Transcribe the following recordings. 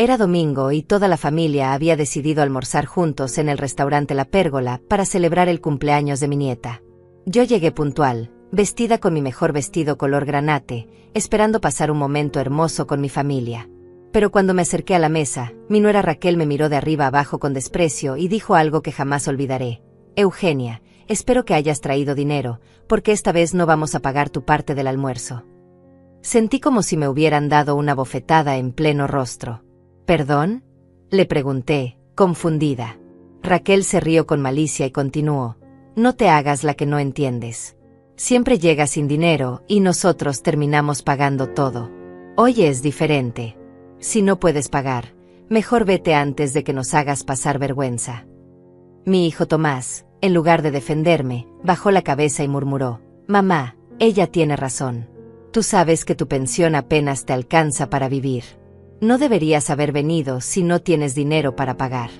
Era domingo y toda la familia había decidido almorzar juntos en el restaurante La Pérgola para celebrar el cumpleaños de mi nieta. Yo llegué puntual, vestida con mi mejor vestido color granate, esperando pasar un momento hermoso con mi familia. Pero cuando me acerqué a la mesa, mi nuera Raquel me miró de arriba abajo con desprecio y dijo algo que jamás olvidaré. Eugenia, espero que hayas traído dinero, porque esta vez no vamos a pagar tu parte del almuerzo. Sentí como si me hubieran dado una bofetada en pleno rostro. ¿Perdón?, le pregunté, confundida. Raquel se rió con malicia y continuó. No te hagas la que no entiendes. Siempre llegas sin dinero y nosotros terminamos pagando todo. Hoy es diferente. Si no puedes pagar, mejor vete antes de que nos hagas pasar vergüenza. Mi hijo Tomás, en lugar de defenderme, bajó la cabeza y murmuró. Mamá, ella tiene razón. Tú sabes que tu pensión apenas te alcanza para vivir. No deberías haber venido si no tienes dinero para pagar.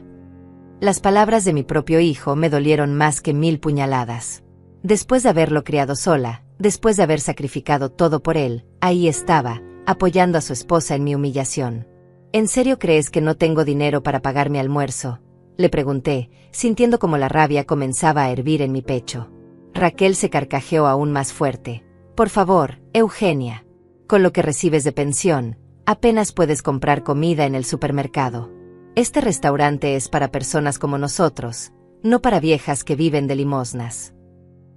Las palabras de mi propio hijo me dolieron más que 1000 puñaladas. Después de haberlo criado sola, después de haber sacrificado todo por él, ahí estaba, apoyando a su esposa en mi humillación. ¿En serio crees que no tengo dinero para pagar mi almuerzo?, le pregunté, sintiendo como la rabia comenzaba a hervir en mi pecho. Raquel se carcajeó aún más fuerte. Por favor, Eugenia. Con lo que recibes de pensión, apenas puedes comprar comida en el supermercado. Este restaurante es para personas como nosotros, no para viejas que viven de limosnas.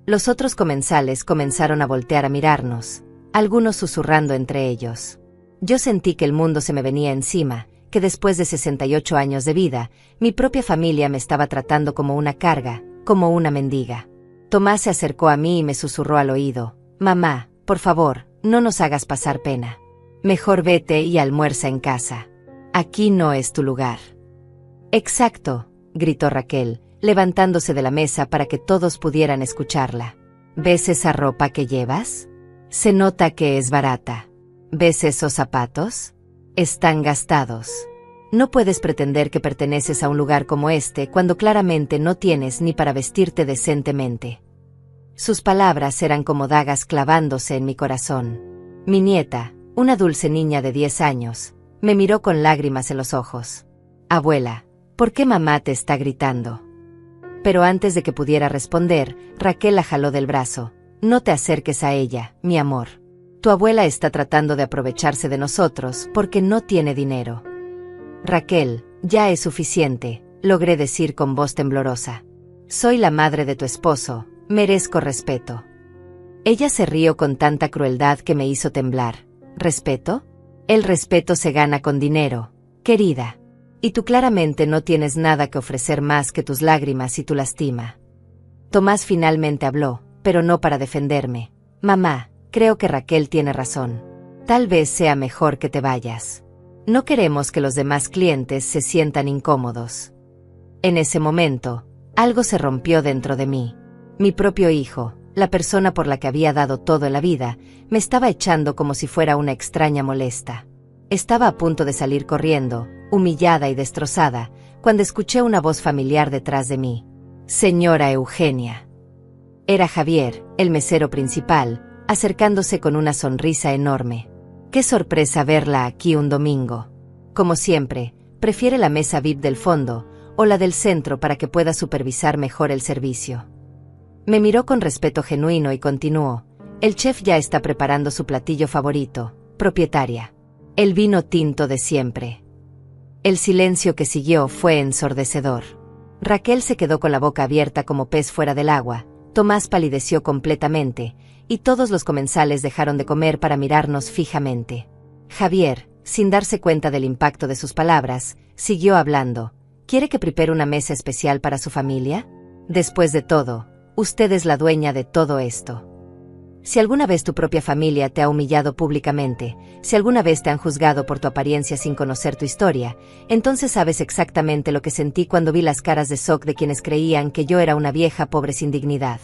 Los otros comensales comenzaron a voltear a mirarnos, algunos susurrando entre ellos. Yo sentí que el mundo se me venía encima, que después de 68 años de vida, mi propia familia me estaba tratando como una carga, como una mendiga. Tomás se acercó a mí y me susurró al oído. Mamá, por favor, no nos hagas pasar pena. Mejor vete y almuerza en casa. Aquí no es tu lugar. Exacto, gritó Raquel, levantándose de la mesa para que todos pudieran escucharla. ¿Ves esa ropa que llevas? Se nota que es barata. ¿Ves esos zapatos? Están gastados. No puedes pretender que perteneces a un lugar como este cuando claramente no tienes ni para vestirte decentemente. Sus palabras eran como dagas clavándose en mi corazón. Mi nieta, una dulce niña de 10 años, me miró con lágrimas en los ojos. Abuela, ¿por qué mamá te está gritando? Pero antes de que pudiera responder, Raquel la jaló del brazo. No te acerques a ella, mi amor. Tu abuela está tratando de aprovecharse de nosotros porque no tiene dinero. Raquel, ya es suficiente, logré decir con voz temblorosa. Soy la madre de tu esposo, merezco respeto. Ella se rió con tanta crueldad que me hizo temblar. ¿Respeto? El respeto se gana con dinero, querida. Y tú claramente no tienes nada que ofrecer más que tus lágrimas y tu lastima. Tomás finalmente habló, pero no para defenderme. Mamá, creo que Raquel tiene razón. Tal vez sea mejor que te vayas. No queremos que los demás clientes se sientan incómodos. En ese momento, algo se rompió dentro de mí. Mi propio hijo, la persona por la que había dado todo en la vida, me estaba echando como si fuera una extraña molesta. Estaba a punto de salir corriendo, humillada y destrozada, cuando escuché una voz familiar detrás de mí. Señora Eugenia. Era Javier, el mesero principal, acercándose con una sonrisa enorme. Qué sorpresa verla aquí un domingo. Como siempre, prefiere la mesa VIP del fondo, o la del centro para que pueda supervisar mejor el servicio. Me miró con respeto genuino y continuó. El chef ya está preparando su platillo favorito, propietaria. El vino tinto de siempre. El silencio que siguió fue ensordecedor. Raquel se quedó con la boca abierta como pez fuera del agua, Tomás palideció completamente, y todos los comensales dejaron de comer para mirarnos fijamente. Javier, sin darse cuenta del impacto de sus palabras, siguió hablando. ¿Quiere que prepare una mesa especial para su familia? Después de todo, usted es la dueña de todo esto. Si alguna vez tu propia familia te ha humillado públicamente, si alguna vez te han juzgado por tu apariencia sin conocer tu historia, entonces sabes exactamente lo que sentí cuando vi las caras de shock de quienes creían que yo era una vieja pobre sin dignidad.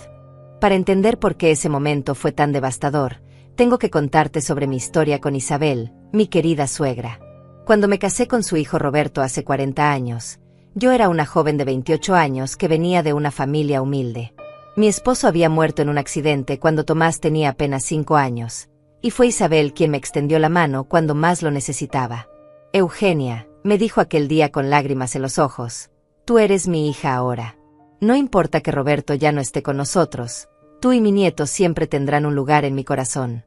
Para entender por qué ese momento fue tan devastador, tengo que contarte sobre mi historia con Isabel, mi querida suegra. Cuando me casé con su hijo Roberto hace 40 años, yo era una joven de 28 años que venía de una familia humilde. Mi esposo había muerto en un accidente cuando Tomás tenía apenas 5 años, y fue Isabel quien me extendió la mano cuando más lo necesitaba. Eugenia, me dijo aquel día con lágrimas en los ojos. Tú eres mi hija ahora. No importa que Roberto ya no esté con nosotros, tú y mi nieto siempre tendrán un lugar en mi corazón.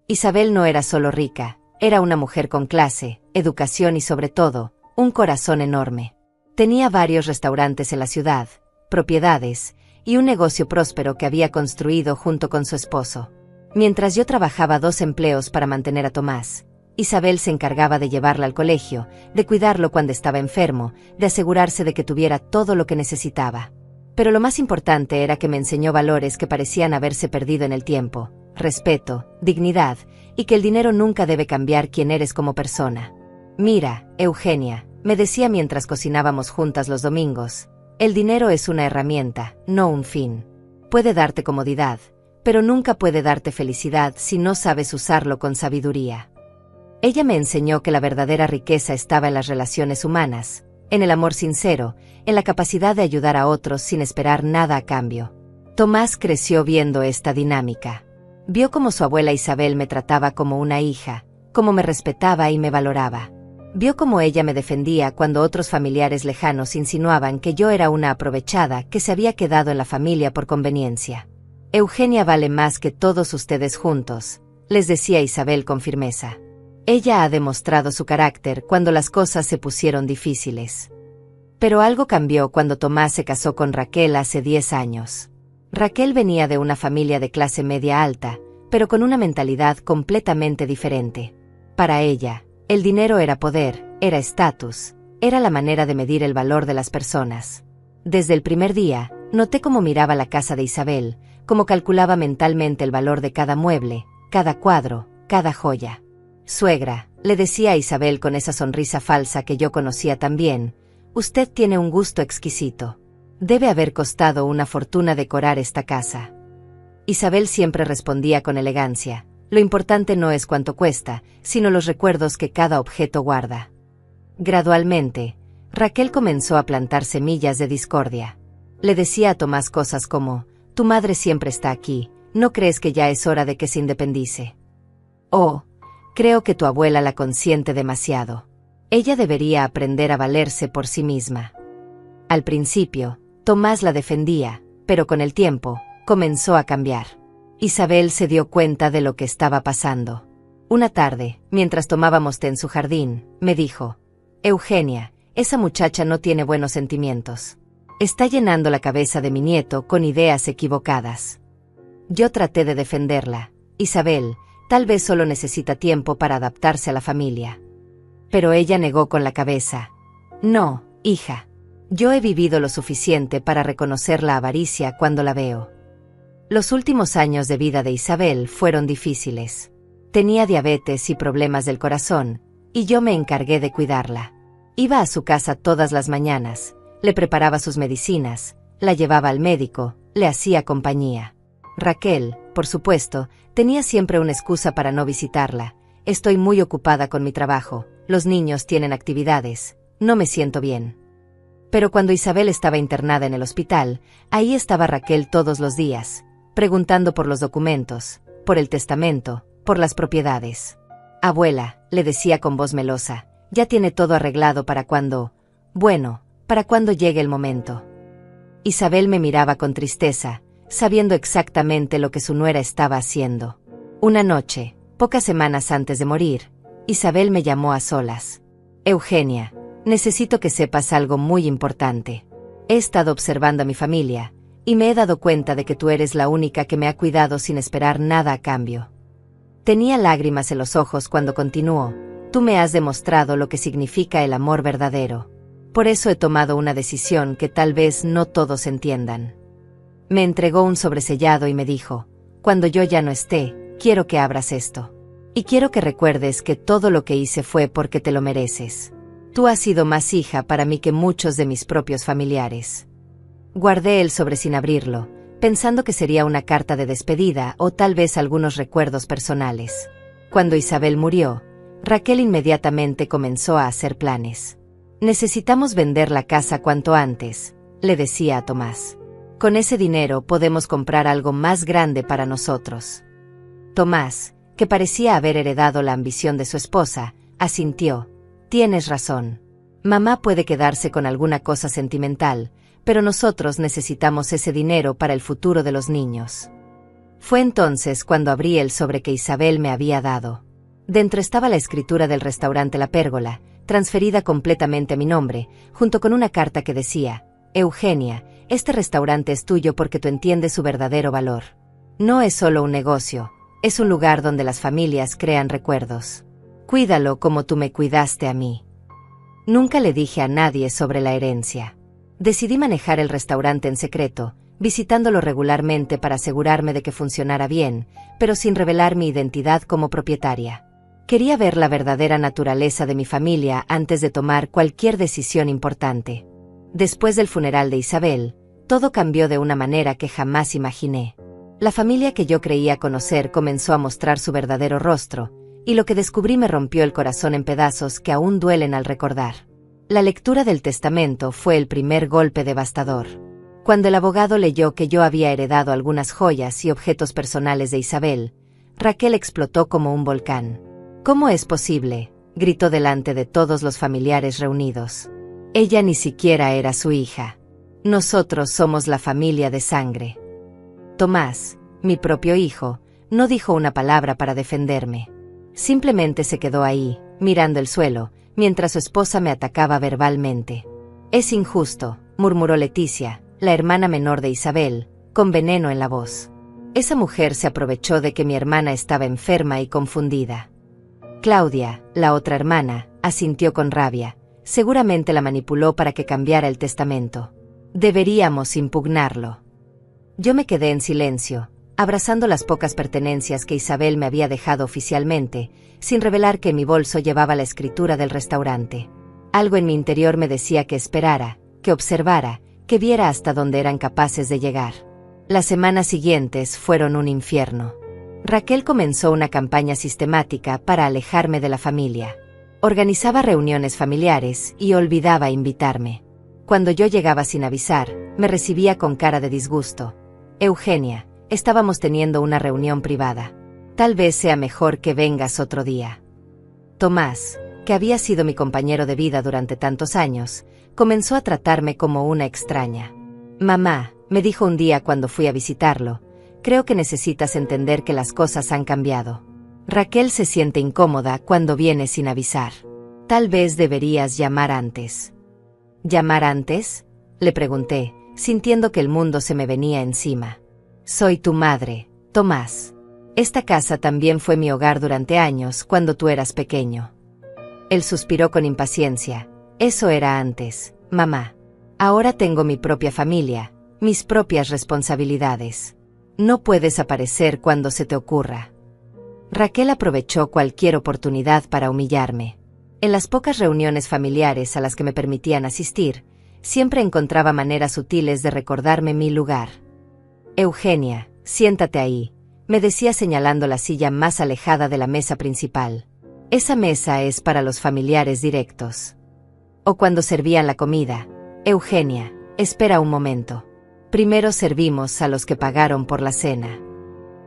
Isabel no era solo rica, era una mujer con clase, educación y sobre todo, un corazón enorme. Tenía varios restaurantes en la ciudad, propiedades, y un negocio próspero que había construido junto con su esposo. Mientras yo trabajaba 2 empleos para mantener a Tomás, Isabel se encargaba de llevarla al colegio, de cuidarlo cuando estaba enfermo, de asegurarse de que tuviera todo lo que necesitaba. Pero lo más importante era que me enseñó valores que parecían haberse perdido en el tiempo: respeto, dignidad, y que el dinero nunca debe cambiar quién eres como persona. Mira, Eugenia, me decía mientras cocinábamos juntas los domingos, el dinero es una herramienta, no un fin. Puede darte comodidad, pero nunca puede darte felicidad si no sabes usarlo con sabiduría. Ella me enseñó que la verdadera riqueza estaba en las relaciones humanas, en el amor sincero, en la capacidad de ayudar a otros sin esperar nada a cambio. Tomás creció viendo esta dinámica. Vio cómo su abuela Isabel me trataba como una hija, cómo me respetaba y me valoraba. Vio cómo ella me defendía cuando otros familiares lejanos insinuaban que yo era una aprovechada que se había quedado en la familia por conveniencia. Eugenia vale más que todos ustedes juntos, les decía Isabel con firmeza. Ella ha demostrado su carácter cuando las cosas se pusieron difíciles. Pero algo cambió cuando Tomás se casó con Raquel hace 10 años. Raquel venía de una familia de clase media alta, pero con una mentalidad completamente diferente. Para ella, el dinero era poder, era estatus, era la manera de medir el valor de las personas. Desde el primer día, noté cómo miraba la casa de Isabel, cómo calculaba mentalmente el valor de cada mueble, cada cuadro, cada joya. Suegra, le decía a Isabel con esa sonrisa falsa que yo conocía tan bien, usted tiene un gusto exquisito. Debe haber costado una fortuna decorar esta casa. Isabel siempre respondía con elegancia, lo importante no es cuánto cuesta, sino los recuerdos que cada objeto guarda. Gradualmente, Raquel comenzó a plantar semillas de discordia. Le decía a Tomás cosas como, tu madre siempre está aquí, ¿no crees que ya es hora de que se independice? Oh, creo que tu abuela la consiente demasiado. Ella debería aprender a valerse por sí misma. Al principio, Tomás la defendía, pero con el tiempo, comenzó a cambiar. Isabel se dio cuenta de lo que estaba pasando. Una tarde, mientras tomábamos té en su jardín, me dijo, Eugenia, esa muchacha no tiene buenos sentimientos. Está llenando la cabeza de mi nieto con ideas equivocadas. Yo traté de defenderla. Isabel, tal vez solo necesita tiempo para adaptarse a la familia. Pero ella negó con la cabeza. No, hija. Yo he vivido lo suficiente para reconocer la avaricia cuando la veo. Los últimos años de vida de Isabel fueron difíciles. Tenía diabetes y problemas del corazón, y yo me encargué de cuidarla. Iba a su casa todas las mañanas, le preparaba sus medicinas, la llevaba al médico, le hacía compañía. Raquel, por supuesto, tenía siempre una excusa para no visitarla. Estoy muy ocupada con mi trabajo, los niños tienen actividades, no me siento bien. Pero cuando Isabel estaba internada en el hospital, ahí estaba Raquel todos los días, preguntando por los documentos, por el testamento, por las propiedades. Abuela, le decía con voz melosa, ya tiene todo arreglado para cuando, para cuando llegue el momento. Isabel me miraba con tristeza, sabiendo exactamente lo que su nuera estaba haciendo. Una noche, pocas semanas antes de morir, Isabel me llamó a solas. Eugenia, necesito que sepas algo muy importante. He estado observando a mi familia, y me he dado cuenta de que tú eres la única que me ha cuidado sin esperar nada a cambio. Tenía lágrimas en los ojos cuando continuó, tú me has demostrado lo que significa el amor verdadero. Por eso he tomado una decisión que tal vez no todos entiendan. Me entregó un sobresellado y me dijo, cuando yo ya no esté, quiero que abras esto. Y quiero que recuerdes que todo lo que hice fue porque te lo mereces. Tú has sido más hija para mí que muchos de mis propios familiares. Guardé el sobre sin abrirlo, pensando que sería una carta de despedida o tal vez algunos recuerdos personales. Cuando Isabel murió, Raquel inmediatamente comenzó a hacer planes. Necesitamos vender la casa cuanto antes, le decía a Tomás. Con ese dinero podemos comprar algo más grande para nosotros. Tomás, que parecía haber heredado la ambición de su esposa, asintió. Tienes razón. Mamá puede quedarse con alguna cosa sentimental, pero nosotros necesitamos ese dinero para el futuro de los niños. Fue entonces cuando abrí el sobre que Isabel me había dado. Dentro estaba la escritura del restaurante La Pérgola, transferida completamente a mi nombre, junto con una carta que decía: Eugenia, este restaurante es tuyo porque tú entiendes su verdadero valor. No es solo un negocio, es un lugar donde las familias crean recuerdos. Cuídalo como tú me cuidaste a mí. Nunca le dije a nadie sobre la herencia. Decidí manejar el restaurante en secreto, visitándolo regularmente para asegurarme de que funcionara bien, pero sin revelar mi identidad como propietaria. Quería ver la verdadera naturaleza de mi familia antes de tomar cualquier decisión importante. Después del funeral de Isabel, todo cambió de una manera que jamás imaginé. La familia que yo creía conocer comenzó a mostrar su verdadero rostro, y lo que descubrí me rompió el corazón en pedazos que aún duelen al recordar. La lectura del testamento fue el primer golpe devastador. Cuando el abogado leyó que yo había heredado algunas joyas y objetos personales de Isabel, Raquel explotó como un volcán. ¿Cómo es posible?, gritó delante de todos los familiares reunidos. Ella ni siquiera era su hija. Nosotros somos la familia de sangre. Tomás, mi propio hijo, no dijo una palabra para defenderme. Simplemente se quedó ahí, mirando el suelo, mientras su esposa me atacaba verbalmente. Es injusto, murmuró Leticia, la hermana menor de Isabel, con veneno en la voz. Esa mujer se aprovechó de que mi hermana estaba enferma y confundida. Claudia, la otra hermana, asintió con rabia. Seguramente la manipuló para que cambiara el testamento. Deberíamos impugnarlo. Yo me quedé en silencio, abrazando las pocas pertenencias que Isabel me había dejado oficialmente, sin revelar que en mi bolso llevaba la escritura del restaurante. Algo en mi interior me decía que esperara, que observara, que viera hasta dónde eran capaces de llegar. Las semanas siguientes fueron un infierno. Raquel comenzó una campaña sistemática para alejarme de la familia. Organizaba reuniones familiares y olvidaba invitarme. Cuando yo llegaba sin avisar, me recibía con cara de disgusto. Eugenia, estábamos teniendo una reunión privada. Tal vez sea mejor que vengas otro día. Tomás, que había sido mi compañero de vida durante tantos años, comenzó a tratarme como una extraña. Mamá, me dijo un día cuando fui a visitarlo, creo que necesitas entender que las cosas han cambiado. Raquel se siente incómoda cuando viene sin avisar. Tal vez deberías llamar antes. ¿Llamar antes?, le pregunté, sintiendo que el mundo se me venía encima. Soy tu madre, Tomás. Esta casa también fue mi hogar durante años cuando tú eras pequeño. Él suspiró con impaciencia. Eso era antes, mamá. Ahora tengo mi propia familia, mis propias responsabilidades. No puedes aparecer cuando se te ocurra. Raquel aprovechó cualquier oportunidad para humillarme. En las pocas reuniones familiares a las que me permitían asistir, siempre encontraba maneras sutiles de recordarme mi lugar. Eugenia, siéntate ahí, me decía señalando la silla más alejada de la mesa principal. Esa mesa es para los familiares directos. O cuando servían la comida. Eugenia, espera un momento. Primero servimos a los que pagaron por la cena.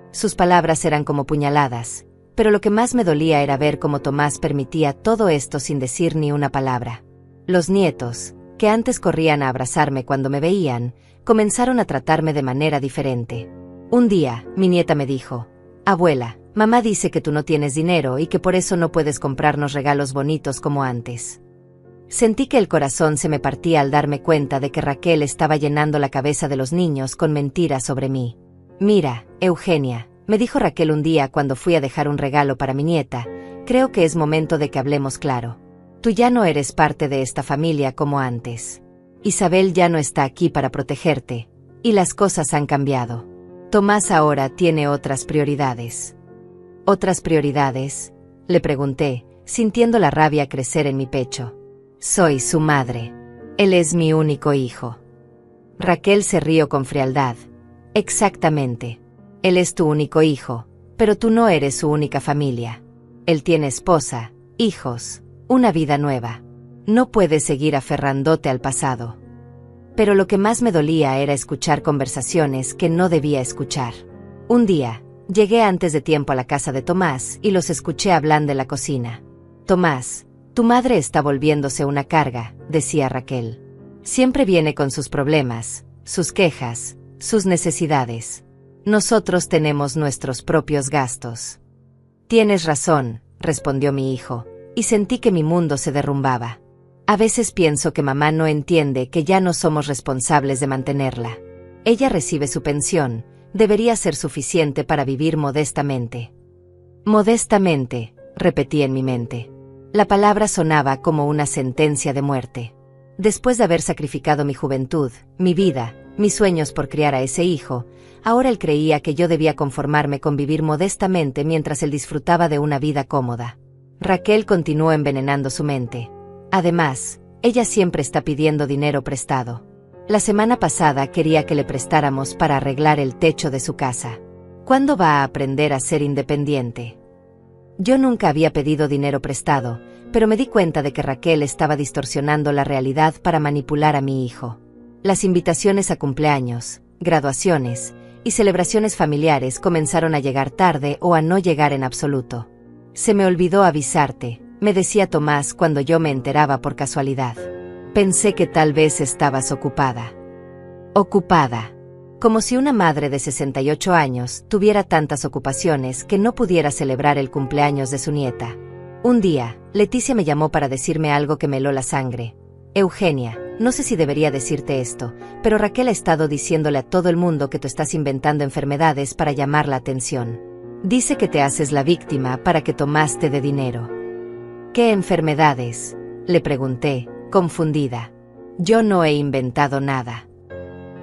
Sus palabras eran como puñaladas, pero lo que más me dolía era ver cómo Tomás permitía todo esto sin decir ni una palabra. Los nietos, que antes corrían a abrazarme cuando me veían, comenzaron a tratarme de manera diferente. Un día, mi nieta me dijo: Abuela, mamá dice que tú no tienes dinero y que por eso no puedes comprarnos regalos bonitos como antes. Sentí que el corazón se me partía al darme cuenta de que Raquel estaba llenando la cabeza de los niños con mentiras sobre mí. Mira, Eugenia, me dijo Raquel un día cuando fui a dejar un regalo para mi nieta, creo que es momento de que hablemos claro. Tú ya no eres parte de esta familia como antes. Isabel ya no está aquí para protegerte, y las cosas han cambiado. Tomás ahora tiene otras prioridades. ¿Otras prioridades?, le pregunté, sintiendo la rabia crecer en mi pecho. Soy su madre. Él es mi único hijo. Raquel se rió con frialdad. Exactamente. Él es tu único hijo, pero tú no eres su única familia. Él tiene esposa, hijos, una vida nueva. No puedes seguir aferrándote al pasado. Pero lo que más me dolía era escuchar conversaciones que no debía escuchar. Un día, llegué antes de tiempo a la casa de Tomás y los escuché hablando en la cocina. Tomás, Tu madre está volviéndose una carga, decía Raquel. Siempre viene con sus problemas, sus quejas, sus necesidades. Nosotros tenemos nuestros propios gastos. Tienes razón, respondió mi hijo, y sentí que mi mundo se derrumbaba. A veces pienso que mamá no entiende que ya no somos responsables de mantenerla. Ella recibe su pensión, debería ser suficiente para vivir modestamente. Modestamente, repetí en mi mente. La palabra sonaba como una sentencia de muerte. Después de haber sacrificado mi juventud, mi vida, mis sueños por criar a ese hijo, ahora él creía que yo debía conformarme con vivir modestamente mientras él disfrutaba de una vida cómoda. Raquel continuó envenenando su mente. Además, ella siempre está pidiendo dinero prestado. La semana pasada quería que le prestáramos para arreglar el techo de su casa. ¿Cuándo va a aprender a ser independiente? Yo nunca había pedido dinero prestado, pero me di cuenta de que Raquel estaba distorsionando la realidad para manipular a mi hijo. Las invitaciones a cumpleaños, graduaciones y celebraciones familiares comenzaron a llegar tarde o a no llegar en absoluto. Se me olvidó avisarte, me decía Tomás cuando yo me enteraba por casualidad. Pensé que tal vez estabas ocupada. Ocupada. Como si una madre de 68 años tuviera tantas ocupaciones que no pudiera celebrar el cumpleaños de su nieta. Un día, Leticia me llamó para decirme algo que me heló la sangre. Eugenia, no sé si debería decirte esto, pero Raquel ha estado diciéndole a todo el mundo que tú estás inventando enfermedades para llamar la atención. Dice que te haces la víctima para que Tomás te dé dinero. ¿Qué enfermedades?, le pregunté, confundida. Yo no he inventado nada.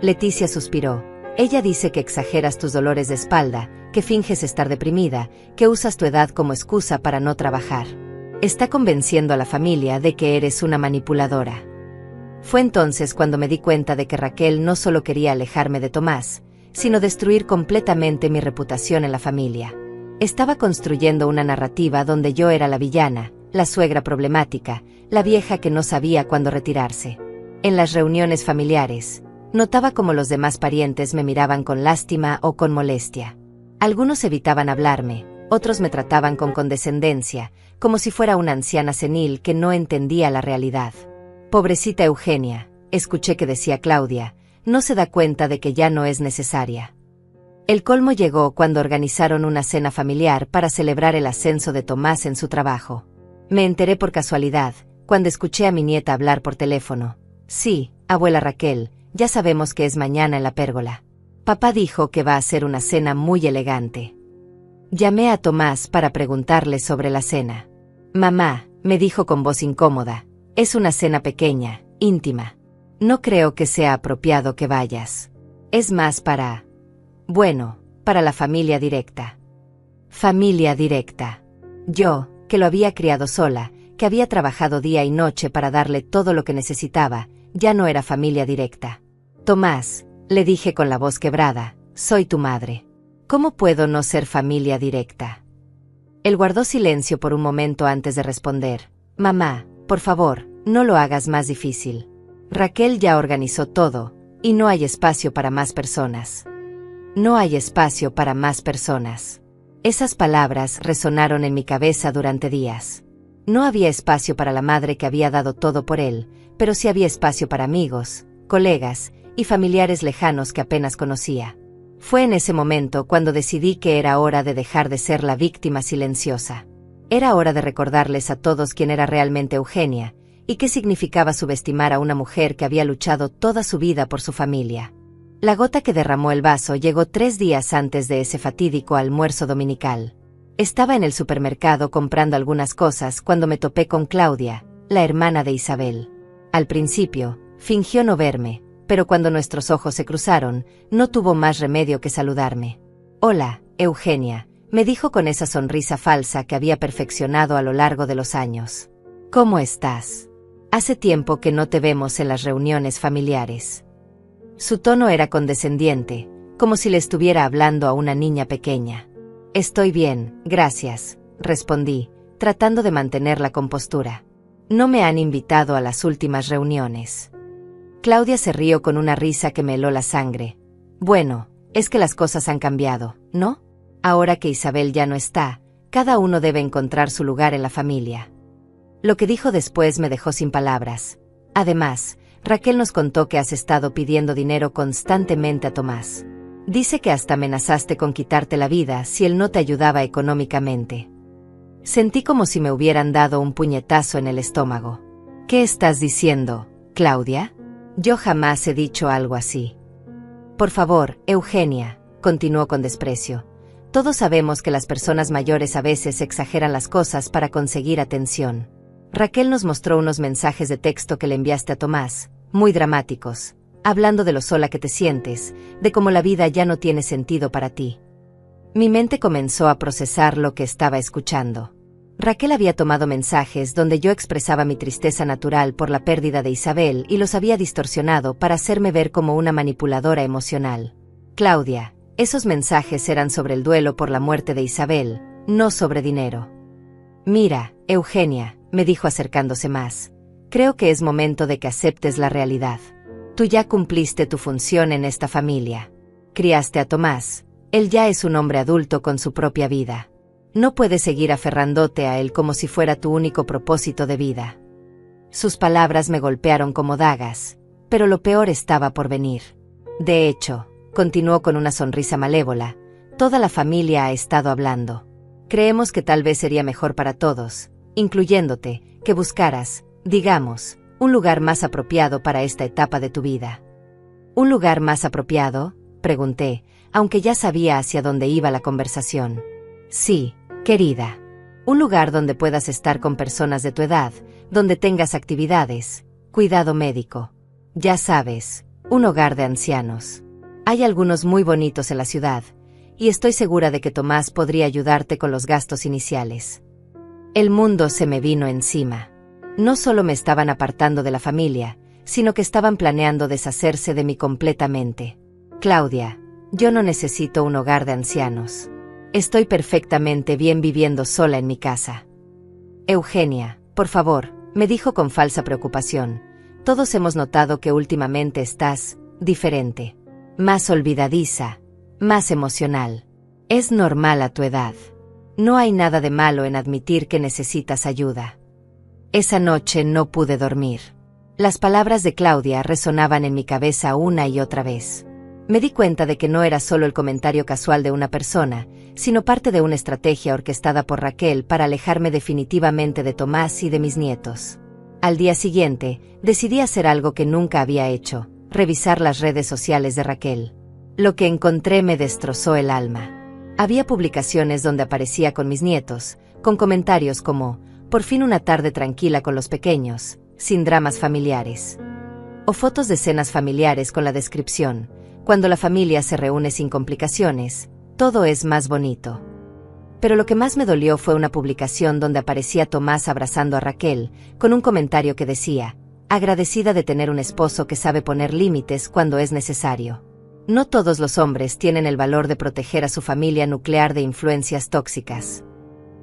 Leticia suspiró. Ella dice que exageras tus dolores de espalda, que finges estar deprimida, que usas tu edad como excusa para no trabajar. Está convenciendo a la familia de que eres una manipuladora. Fue entonces cuando me di cuenta de que Raquel no solo quería alejarme de Tomás, sino destruir completamente mi reputación en la familia. Estaba construyendo una narrativa donde yo era la villana, la suegra problemática, la vieja que no sabía cuándo retirarse. En las reuniones familiares, notaba cómo los demás parientes me miraban con lástima o con molestia. Algunos evitaban hablarme, otros me trataban con condescendencia, como si fuera una anciana senil que no entendía la realidad. Pobrecita Eugenia, escuché que decía Claudia, no se da cuenta de que ya no es necesaria. El colmo llegó cuando organizaron una cena familiar para celebrar el ascenso de Tomás en su trabajo. Me enteré por casualidad, cuando escuché a mi nieta hablar por teléfono. Sí, abuela Raquel, ya sabemos que es mañana en la pérgola. Papá dijo que va a ser una cena muy elegante. Llamé a Tomás para preguntarle sobre la cena. Mamá, me dijo con voz incómoda, es una cena pequeña, íntima. No creo que sea apropiado que vayas. Es más para la familia directa. Familia directa. Yo, que lo había criado sola, que había trabajado día y noche para darle todo lo que necesitaba, ya no era familia directa. Tomás, le dije con la voz quebrada, soy tu madre. ¿Cómo puedo no ser familia directa? Él guardó silencio por un momento antes de responder. Mamá, por favor, no lo hagas más difícil. Raquel ya organizó todo, y no hay espacio para más personas. No hay espacio para más personas. Esas palabras resonaron en mi cabeza durante días. No había espacio para la madre que había dado todo por él, pero sí había espacio para amigos, colegas y familiares lejanos que apenas conocía. Fue en ese momento cuando decidí que era hora de dejar de ser la víctima silenciosa. Era hora de recordarles a todos quién era realmente Eugenia, y qué significaba subestimar a una mujer que había luchado toda su vida por su familia. La gota que derramó el vaso llegó 3 días antes de ese fatídico almuerzo dominical. Estaba en el supermercado comprando algunas cosas cuando me topé con Claudia, la hermana de Isabel. Al principio, fingió no verme, pero cuando nuestros ojos se cruzaron, no tuvo más remedio que saludarme. Hola, Eugenia, me dijo con esa sonrisa falsa que había perfeccionado a lo largo de los años. ¿Cómo estás? Hace tiempo que no te vemos en las reuniones familiares. Su tono era condescendiente, como si le estuviera hablando a una niña pequeña. Estoy bien, gracias, respondí, tratando de mantener la compostura. No me han invitado a las últimas reuniones. Claudia se rió con una risa que me heló la sangre. Bueno, es que las cosas han cambiado, ¿no? Ahora que Isabel ya no está, cada uno debe encontrar su lugar en la familia. Lo que dijo después me dejó sin palabras. Además, Raquel nos contó que has estado pidiendo dinero constantemente a Tomás. Dice que hasta amenazaste con quitarte la vida si él no te ayudaba económicamente. Sentí como si me hubieran dado un puñetazo en el estómago. ¿Qué estás diciendo, Claudia? Yo jamás he dicho algo así. Por favor, Eugenia, continuó con desprecio. Todos sabemos que las personas mayores a veces exageran las cosas para conseguir atención. Raquel nos mostró unos mensajes de texto que le enviaste a Tomás, muy dramáticos, hablando de lo sola que te sientes, de cómo la vida ya no tiene sentido para ti. Mi mente comenzó a procesar lo que estaba escuchando. Raquel había tomado mensajes donde yo expresaba mi tristeza natural por la pérdida de Isabel y los había distorsionado para hacerme ver como una manipuladora emocional. Claudia, esos mensajes eran sobre el duelo por la muerte de Isabel, no sobre dinero. Mira, Eugenia, me dijo acercándose más, creo que es momento de que aceptes la realidad. Tú ya cumpliste tu función en esta familia. Criaste a Tomás, él ya es un hombre adulto con su propia vida. No puedes seguir aferrándote a él como si fuera tu único propósito de vida. Sus palabras me golpearon como dagas, pero lo peor estaba por venir. De hecho, continuó con una sonrisa malévola, toda la familia ha estado hablando. Creemos que tal vez sería mejor para todos, incluyéndote, que buscaras, digamos, un lugar más apropiado para esta etapa de tu vida. ¿Un lugar más apropiado?, pregunté, aunque ya sabía hacia dónde iba la conversación. Sí, querida. Un lugar donde puedas estar con personas de tu edad, donde tengas actividades, cuidado médico. Ya sabes, un hogar de ancianos. Hay algunos muy bonitos en la ciudad, y estoy segura de que Tomás podría ayudarte con los gastos iniciales. El mundo se me vino encima. No solo me estaban apartando de la familia, sino que estaban planeando deshacerse de mí completamente. Claudia, yo no necesito un hogar de ancianos. Estoy perfectamente bien viviendo sola en mi casa. Eugenia, por favor, me dijo con falsa preocupación. Todos hemos notado que últimamente estás diferente. Más olvidadiza, más emocional. Es normal a tu edad. No hay nada de malo en admitir que necesitas ayuda. Esa noche no pude dormir. Las palabras de Claudia resonaban en mi cabeza una y otra vez. Me di cuenta de que no era solo el comentario casual de una persona, sino parte de una estrategia orquestada por Raquel para alejarme definitivamente de Tomás y de mis nietos. Al día siguiente, decidí hacer algo que nunca había hecho, revisar las redes sociales de Raquel. Lo que encontré me destrozó el alma. Había publicaciones donde aparecía con mis nietos, con comentarios como, por fin una tarde tranquila con los pequeños, sin dramas familiares. O fotos de cenas familiares con la descripción, cuando la familia se reúne sin complicaciones, todo es más bonito. Pero lo que más me dolió fue una publicación donde aparecía Tomás abrazando a Raquel, con un comentario que decía, agradecida de tener un esposo que sabe poner límites cuando es necesario. No todos los hombres tienen el valor de proteger a su familia nuclear de influencias tóxicas.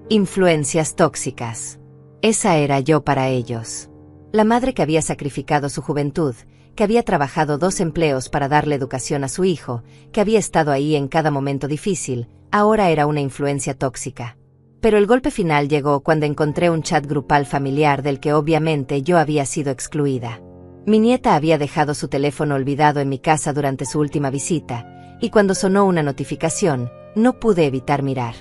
Influencias tóxicas. Esa era yo para ellos. La madre que había sacrificado su juventud, que había trabajado 2 empleos para darle educación a su hijo, que había estado ahí en cada momento difícil, ahora era una influencia tóxica. Pero el golpe final llegó cuando encontré un chat grupal familiar del que obviamente yo había sido excluida. Mi nieta había dejado su teléfono olvidado en mi casa durante su última visita, y cuando sonó una notificación, no pude evitar mirar.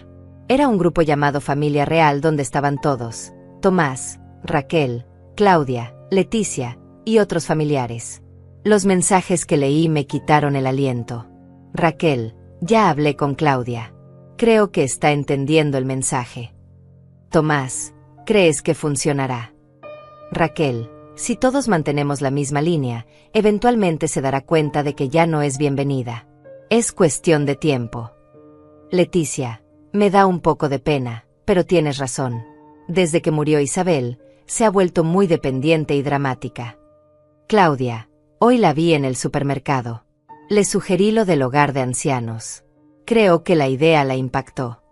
Era un grupo llamado Familia Real donde estaban todos, Tomás, Raquel, Claudia, Leticia, y otros familiares. Los mensajes que leí me quitaron el aliento. Raquel, ya hablé con Claudia. Creo que está entendiendo el mensaje. Tomás, ¿crees que funcionará? Raquel, si todos mantenemos la misma línea, eventualmente se dará cuenta de que ya no es bienvenida. Es cuestión de tiempo. Leticia, me da un poco de pena, pero tienes razón. Desde que murió Isabel, se ha vuelto muy dependiente y dramática. Claudia, hoy la vi en el supermercado. Le sugerí lo del hogar de ancianos. Creo que la idea la impactó.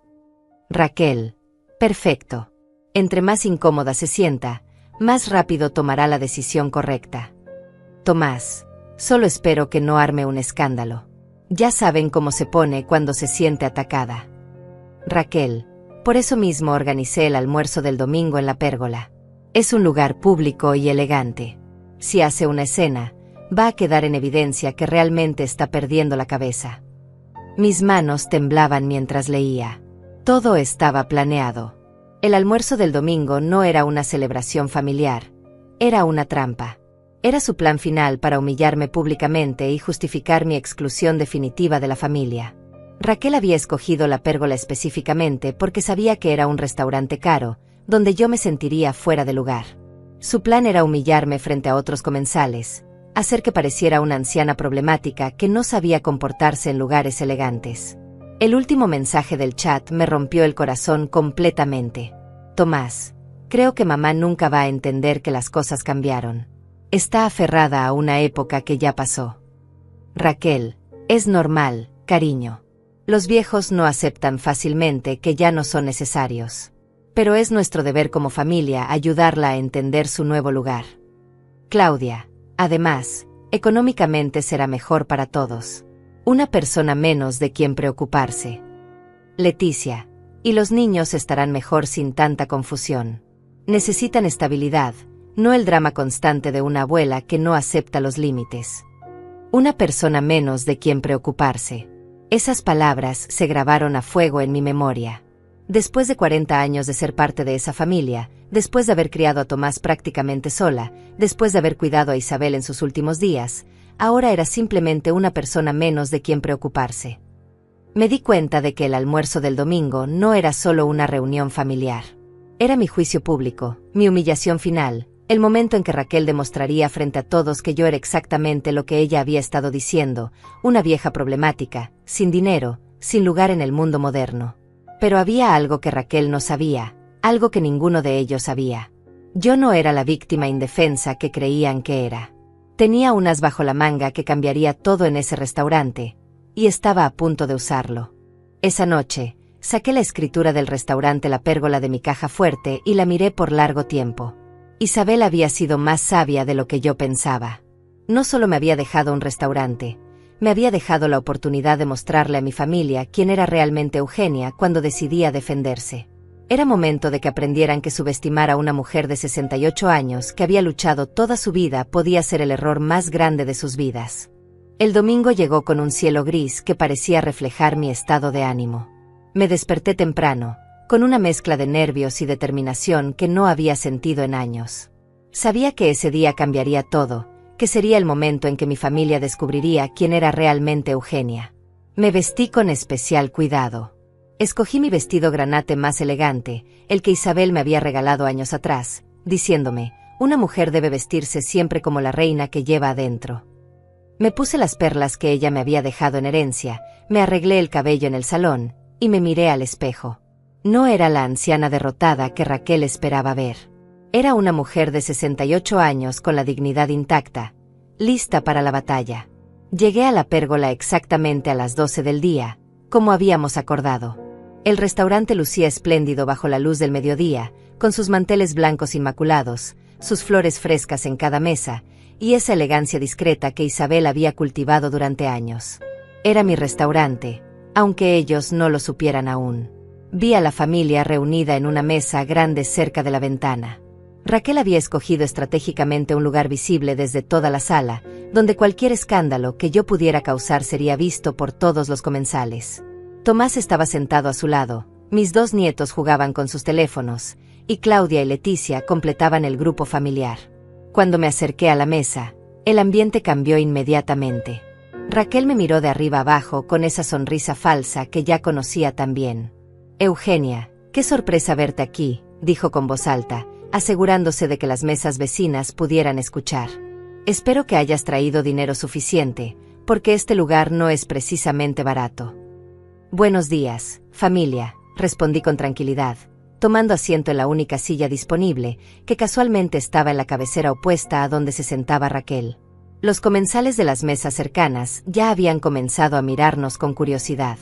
Raquel, perfecto. Entre más incómoda se sienta, más rápido tomará la decisión correcta. Tomás, solo espero que no arme un escándalo. Ya saben cómo se pone cuando se siente atacada. Raquel, por eso mismo organicé el almuerzo del domingo en la pérgola. Es un lugar público y elegante. Si hace una escena, va a quedar en evidencia que realmente está perdiendo la cabeza. Mis manos temblaban mientras leía. Todo estaba planeado. El almuerzo del domingo no era una celebración familiar, era una trampa. Era su plan final para humillarme públicamente y justificar mi exclusión definitiva de la familia. Raquel había escogido la pérgola específicamente porque sabía que era un restaurante caro, donde yo me sentiría fuera de lugar. Su plan era humillarme frente a otros comensales, hacer que pareciera una anciana problemática que no sabía comportarse en lugares elegantes. El último mensaje del chat me rompió el corazón completamente. Tomás, creo que mamá nunca va a entender que las cosas cambiaron. Está aferrada a una época que ya pasó. Raquel, es normal, cariño. Los viejos no aceptan fácilmente que ya no son necesarios. Pero es nuestro deber como familia ayudarla a entender su nuevo lugar. Claudia, además, económicamente será mejor para todos. Una persona menos de quien preocuparse. Leticia, y los niños estarán mejor sin tanta confusión. Necesitan estabilidad, no el drama constante de una abuela que no acepta los límites. Una persona menos de quien preocuparse. Esas palabras se grabaron a fuego en mi memoria. Después de 40 años de ser parte de esa familia, después de haber criado a Tomás prácticamente sola, después de haber cuidado a Isabel en sus últimos días, ahora era simplemente una persona menos de quien preocuparse. Me di cuenta de que el almuerzo del domingo no era solo una reunión familiar. Era mi juicio público, mi humillación final, el momento en que Raquel demostraría frente a todos que yo era exactamente lo que ella había estado diciendo, una vieja problemática, sin dinero, sin lugar en el mundo moderno. Pero había algo que Raquel no sabía, algo que ninguno de ellos sabía. Yo no era la víctima indefensa que creían que era. Tenía un as bajo la manga que cambiaría todo en ese restaurante, y estaba a punto de usarlo. Esa noche, saqué la escritura del restaurante La Pérgola de mi caja fuerte y la miré por largo tiempo. Isabel había sido más sabia de lo que yo pensaba. No solo me había dejado un restaurante, me había dejado la oportunidad de mostrarle a mi familia quién era realmente Eugenia cuando decidía defenderse. Era momento de que aprendieran que subestimar a una mujer de 68 años que había luchado toda su vida podía ser el error más grande de sus vidas. El domingo llegó con un cielo gris que parecía reflejar mi estado de ánimo. Me desperté temprano, con una mezcla de nervios y determinación que no había sentido en años. Sabía que ese día cambiaría todo, que sería el momento en que mi familia descubriría quién era realmente Eugenia. Me vestí con especial cuidado. Escogí mi vestido granate más elegante, el que Isabel me había regalado años atrás, diciéndome, una mujer debe vestirse siempre como la reina que lleva adentro. Me puse las perlas que ella me había dejado en herencia, me arreglé el cabello en el salón, y me miré al espejo. No era la anciana derrotada que Raquel esperaba ver. Era una mujer de 68 años con la dignidad intacta, lista para la batalla. Llegué a la pérgola exactamente a las 12 del día, como habíamos acordado. El restaurante lucía espléndido bajo la luz del mediodía, con sus manteles blancos inmaculados, sus flores frescas en cada mesa, y esa elegancia discreta que Isabel había cultivado durante años. Era mi restaurante, aunque ellos no lo supieran aún. Vi a la familia reunida en una mesa grande cerca de la ventana. Raquel había escogido estratégicamente un lugar visible desde toda la sala, donde cualquier escándalo que yo pudiera causar sería visto por todos los comensales. Tomás estaba sentado a su lado, mis 2 nietos jugaban con sus teléfonos, y Claudia y Leticia completaban el grupo familiar. Cuando me acerqué a la mesa, el ambiente cambió inmediatamente. Raquel me miró de arriba abajo con esa sonrisa falsa que ya conocía tan bien. Eugenia, qué sorpresa verte aquí, dijo con voz alta, asegurándose de que las mesas vecinas pudieran escuchar. Espero que hayas traído dinero suficiente, porque este lugar no es precisamente barato. Buenos días, familia, respondí con tranquilidad, tomando asiento en la única silla disponible, que casualmente estaba en la cabecera opuesta a donde se sentaba Raquel. Los comensales de las mesas cercanas ya habían comenzado a mirarnos con curiosidad.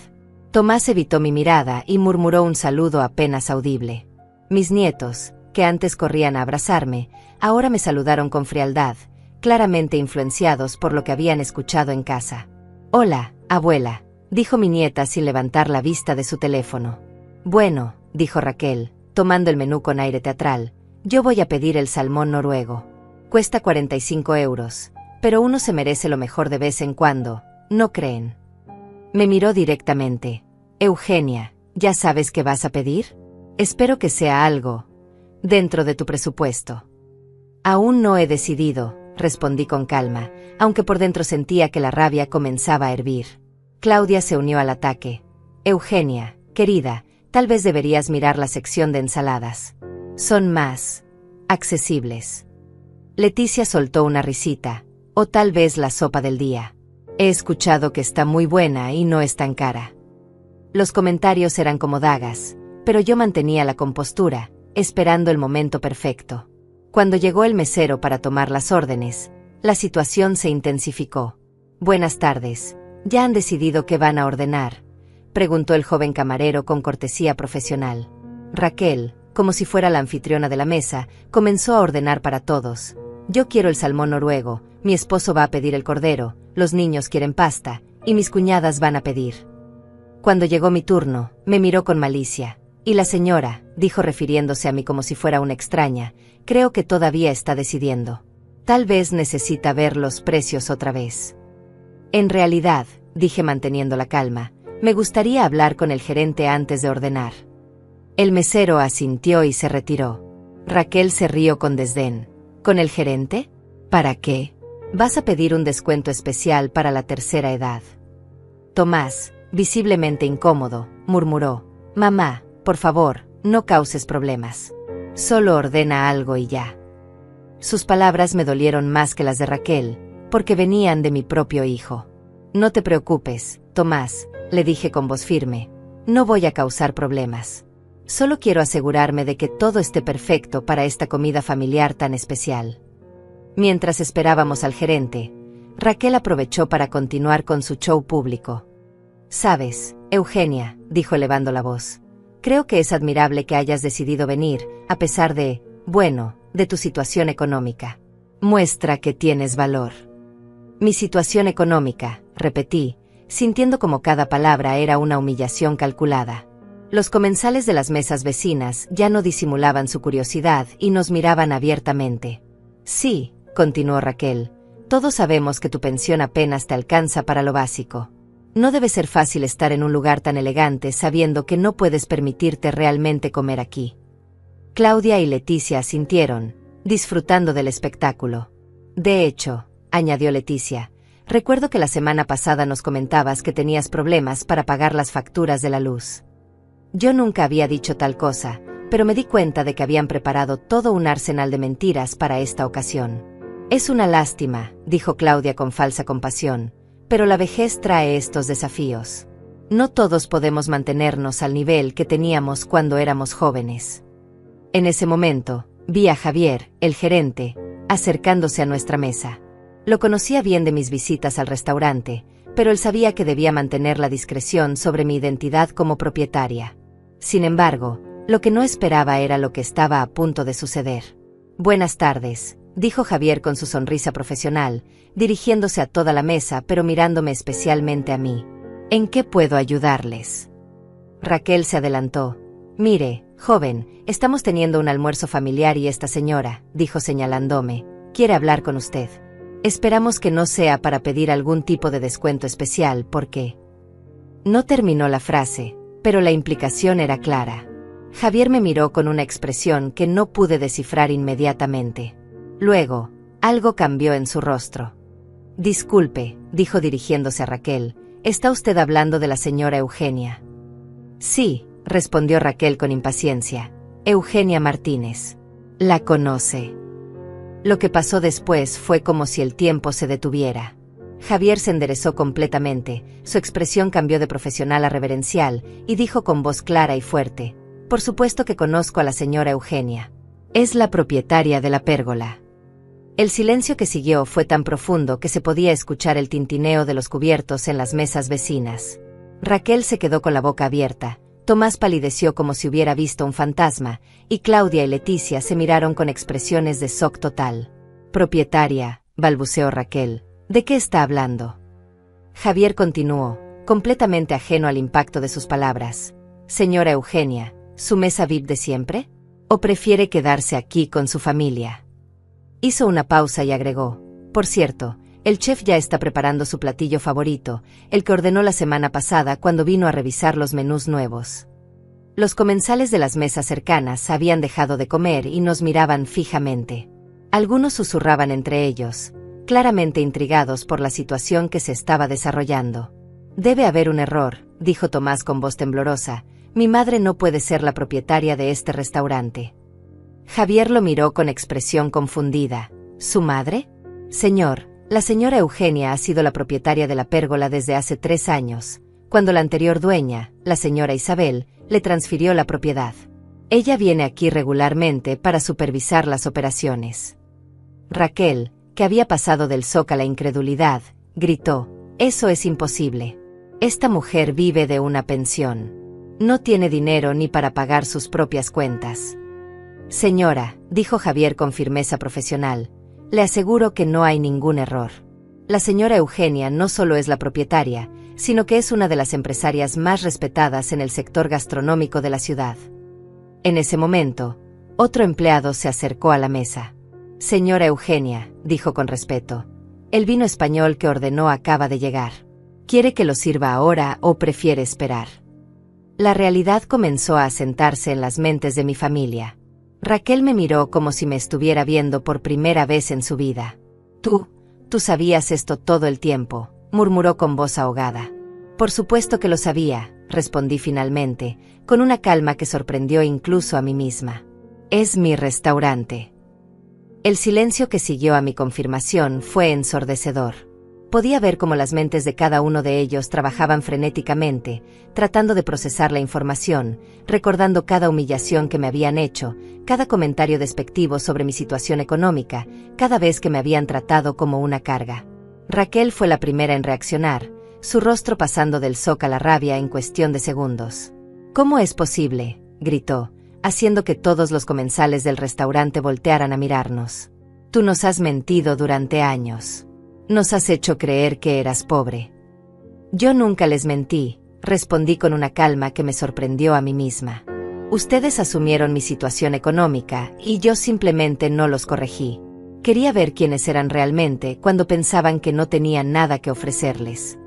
Tomás evitó mi mirada y murmuró un saludo apenas audible. Mis nietos, que antes corrían a abrazarme, ahora me saludaron con frialdad, claramente influenciados por lo que habían escuchado en casa. «Hola, abuela», dijo mi nieta sin levantar la vista de su teléfono. «Bueno», dijo Raquel, tomando el menú con aire teatral, Yo voy a pedir el salmón noruego. Cuesta 45 euros, pero uno se merece lo mejor de vez en cuando, ¿no creen? Me miró directamente. Eugenia, ¿ya sabes qué vas a pedir? Espero que sea algo dentro de tu presupuesto. Aún no he decidido, respondí con calma, aunque por dentro sentía que la rabia comenzaba a hervir. Claudia se unió al ataque. Eugenia, querida, tal vez deberías mirar la sección de ensaladas. Son más accesibles. Leticia soltó una risita. O tal vez la sopa del día. He escuchado que está muy buena y no es tan cara. Los comentarios eran como dagas, pero yo mantenía la compostura, esperando el momento perfecto. Cuando llegó el mesero para tomar las órdenes, la situación se intensificó. Buenas tardes, ¿ya han decidido qué van a ordenar?, preguntó el joven camarero con cortesía profesional. Raquel, como si fuera la anfitriona de la mesa, comenzó a ordenar para todos. Yo quiero el salmón noruego, mi esposo va a pedir el cordero, los niños quieren pasta, y mis cuñadas van a pedir. Cuando llegó mi turno, me miró con malicia. Y la señora, dijo refiriéndose a mí como si fuera una extraña, creo que todavía está decidiendo. Tal vez necesita ver los precios otra vez. En realidad, dije manteniendo la calma, me gustaría hablar con el gerente antes de ordenar. El mesero asintió y se retiró. Raquel se rió con desdén. ¿Con el gerente? ¿Para qué? Vas a pedir un descuento especial para la tercera edad. Tomás, visiblemente incómodo, murmuró. Mamá, por favor, no causes problemas. Solo ordena algo y ya. Sus palabras me dolieron más que las de Raquel, porque venían de mi propio hijo. No te preocupes, Tomás, le dije con voz firme. No voy a causar problemas. Solo quiero asegurarme de que todo esté perfecto para esta comida familiar tan especial. Mientras esperábamos al gerente, Raquel aprovechó para continuar con su show público. Sabes, Eugenia, dijo elevando la voz, creo que es admirable que hayas decidido venir, a pesar de, bueno, de tu situación económica. Muestra que tienes valor. Mi situación económica, repetí, sintiendo como cada palabra era una humillación calculada. Los comensales de las mesas vecinas ya no disimulaban su curiosidad y nos miraban abiertamente. Sí, continuó Raquel, todos sabemos que tu pensión apenas te alcanza para lo básico. No debe ser fácil estar en un lugar tan elegante sabiendo que no puedes permitirte realmente comer aquí. Claudia y Leticia asintieron, disfrutando del espectáculo. De hecho, añadió Leticia, recuerdo que la semana pasada nos comentabas que tenías problemas para pagar las facturas de la luz. Yo nunca había dicho tal cosa, pero me di cuenta de que habían preparado todo un arsenal de mentiras para esta ocasión. Es una lástima, dijo Claudia con falsa compasión, pero la vejez trae estos desafíos. No todos podemos mantenernos al nivel que teníamos cuando éramos jóvenes. En ese momento, vi a Javier, el gerente, acercándose a nuestra mesa. Lo conocía bien de mis visitas al restaurante, pero él sabía que debía mantener la discreción sobre mi identidad como propietaria. Sin embargo, lo que no esperaba era lo que estaba a punto de suceder. Buenas tardes, dijo Javier con su sonrisa profesional, dirigiéndose a toda la mesa pero mirándome especialmente a mí. ¿En qué puedo ayudarles? Raquel se adelantó. Mire, joven, estamos teniendo un almuerzo familiar y esta señora, dijo señalándome, quiere hablar con usted. Esperamos que no sea para pedir algún tipo de descuento especial porque... No terminó la frase, pero la implicación era clara. Javier me miró con una expresión que no pude descifrar inmediatamente. Luego, algo cambió en su rostro. Disculpe, dijo dirigiéndose a Raquel, ¿está usted hablando de la señora Eugenia? Sí, respondió Raquel con impaciencia. Eugenia Martínez. La conoce. Lo que pasó después fue como si el tiempo se detuviera. Javier se enderezó completamente, su expresión cambió de profesional a reverencial, y dijo con voz clara y fuerte, por supuesto que conozco a la señora Eugenia. Es la propietaria de la pérgola. El silencio que siguió fue tan profundo que se podía escuchar el tintineo de los cubiertos en las mesas vecinas. Raquel se quedó con la boca abierta, Tomás palideció como si hubiera visto un fantasma, y Claudia y Leticia se miraron con expresiones de shock total. Propietaria, balbuceó Raquel. ¿De qué está hablando? Javier continuó, completamente ajeno al impacto de sus palabras. Señora Eugenia, ¿su mesa VIP de siempre? ¿O prefiere quedarse aquí con su familia? Hizo una pausa y agregó: por cierto, el chef ya está preparando su platillo favorito, el que ordenó la semana pasada cuando vino a revisar los menús nuevos. Los comensales de las mesas cercanas habían dejado de comer y nos miraban fijamente. Algunos susurraban entre ellos, claramente intrigados por la situación que se estaba desarrollando. Debe haber un error, dijo Tomás con voz temblorosa. Mi madre no puede ser la propietaria de este restaurante. Javier lo miró con expresión confundida. ¿Su madre? Señor, la señora Eugenia ha sido la propietaria de la pérgola desde hace 3 años, cuando la anterior dueña, la señora Isabel, le transfirió la propiedad. Ella viene aquí regularmente para supervisar las operaciones. Raquel, que había pasado del shock a la incredulidad, gritó: eso es imposible. Esta mujer vive de una pensión. No tiene dinero ni para pagar sus propias cuentas. Señora, dijo Javier con firmeza profesional, le aseguro que no hay ningún error. La señora Eugenia no solo es la propietaria, sino que es una de las empresarias más respetadas en el sector gastronómico de la ciudad. En ese momento, otro empleado se acercó a la mesa. Señora Eugenia, dijo con respeto, el vino español que ordenó acaba de llegar. ¿Quiere que lo sirva ahora o prefiere esperar? La realidad comenzó a asentarse en las mentes de mi familia. Raquel me miró como si me estuviera viendo por primera vez en su vida. Tú sabías esto todo el tiempo, murmuró con voz ahogada. Por supuesto que lo sabía, respondí finalmente, con una calma que sorprendió incluso a mí misma. Es mi restaurante. El silencio que siguió a mi confirmación fue ensordecedor. Podía ver cómo las mentes de cada uno de ellos trabajaban frenéticamente, tratando de procesar la información, recordando cada humillación que me habían hecho, cada comentario despectivo sobre mi situación económica, cada vez que me habían tratado como una carga. Raquel fue la primera en reaccionar, su rostro pasando del shock a la rabia en cuestión de segundos. ¿Cómo es posible?, gritó, haciendo que todos los comensales del restaurante voltearan a mirarnos. Tú nos has mentido durante años. Nos has hecho creer que eras pobre. Yo nunca les mentí, respondí con una calma que me sorprendió a mí misma. Ustedes asumieron mi situación económica y yo simplemente no los corregí. Quería ver quiénes eran realmente cuando pensaban que no tenían nada que ofrecerles.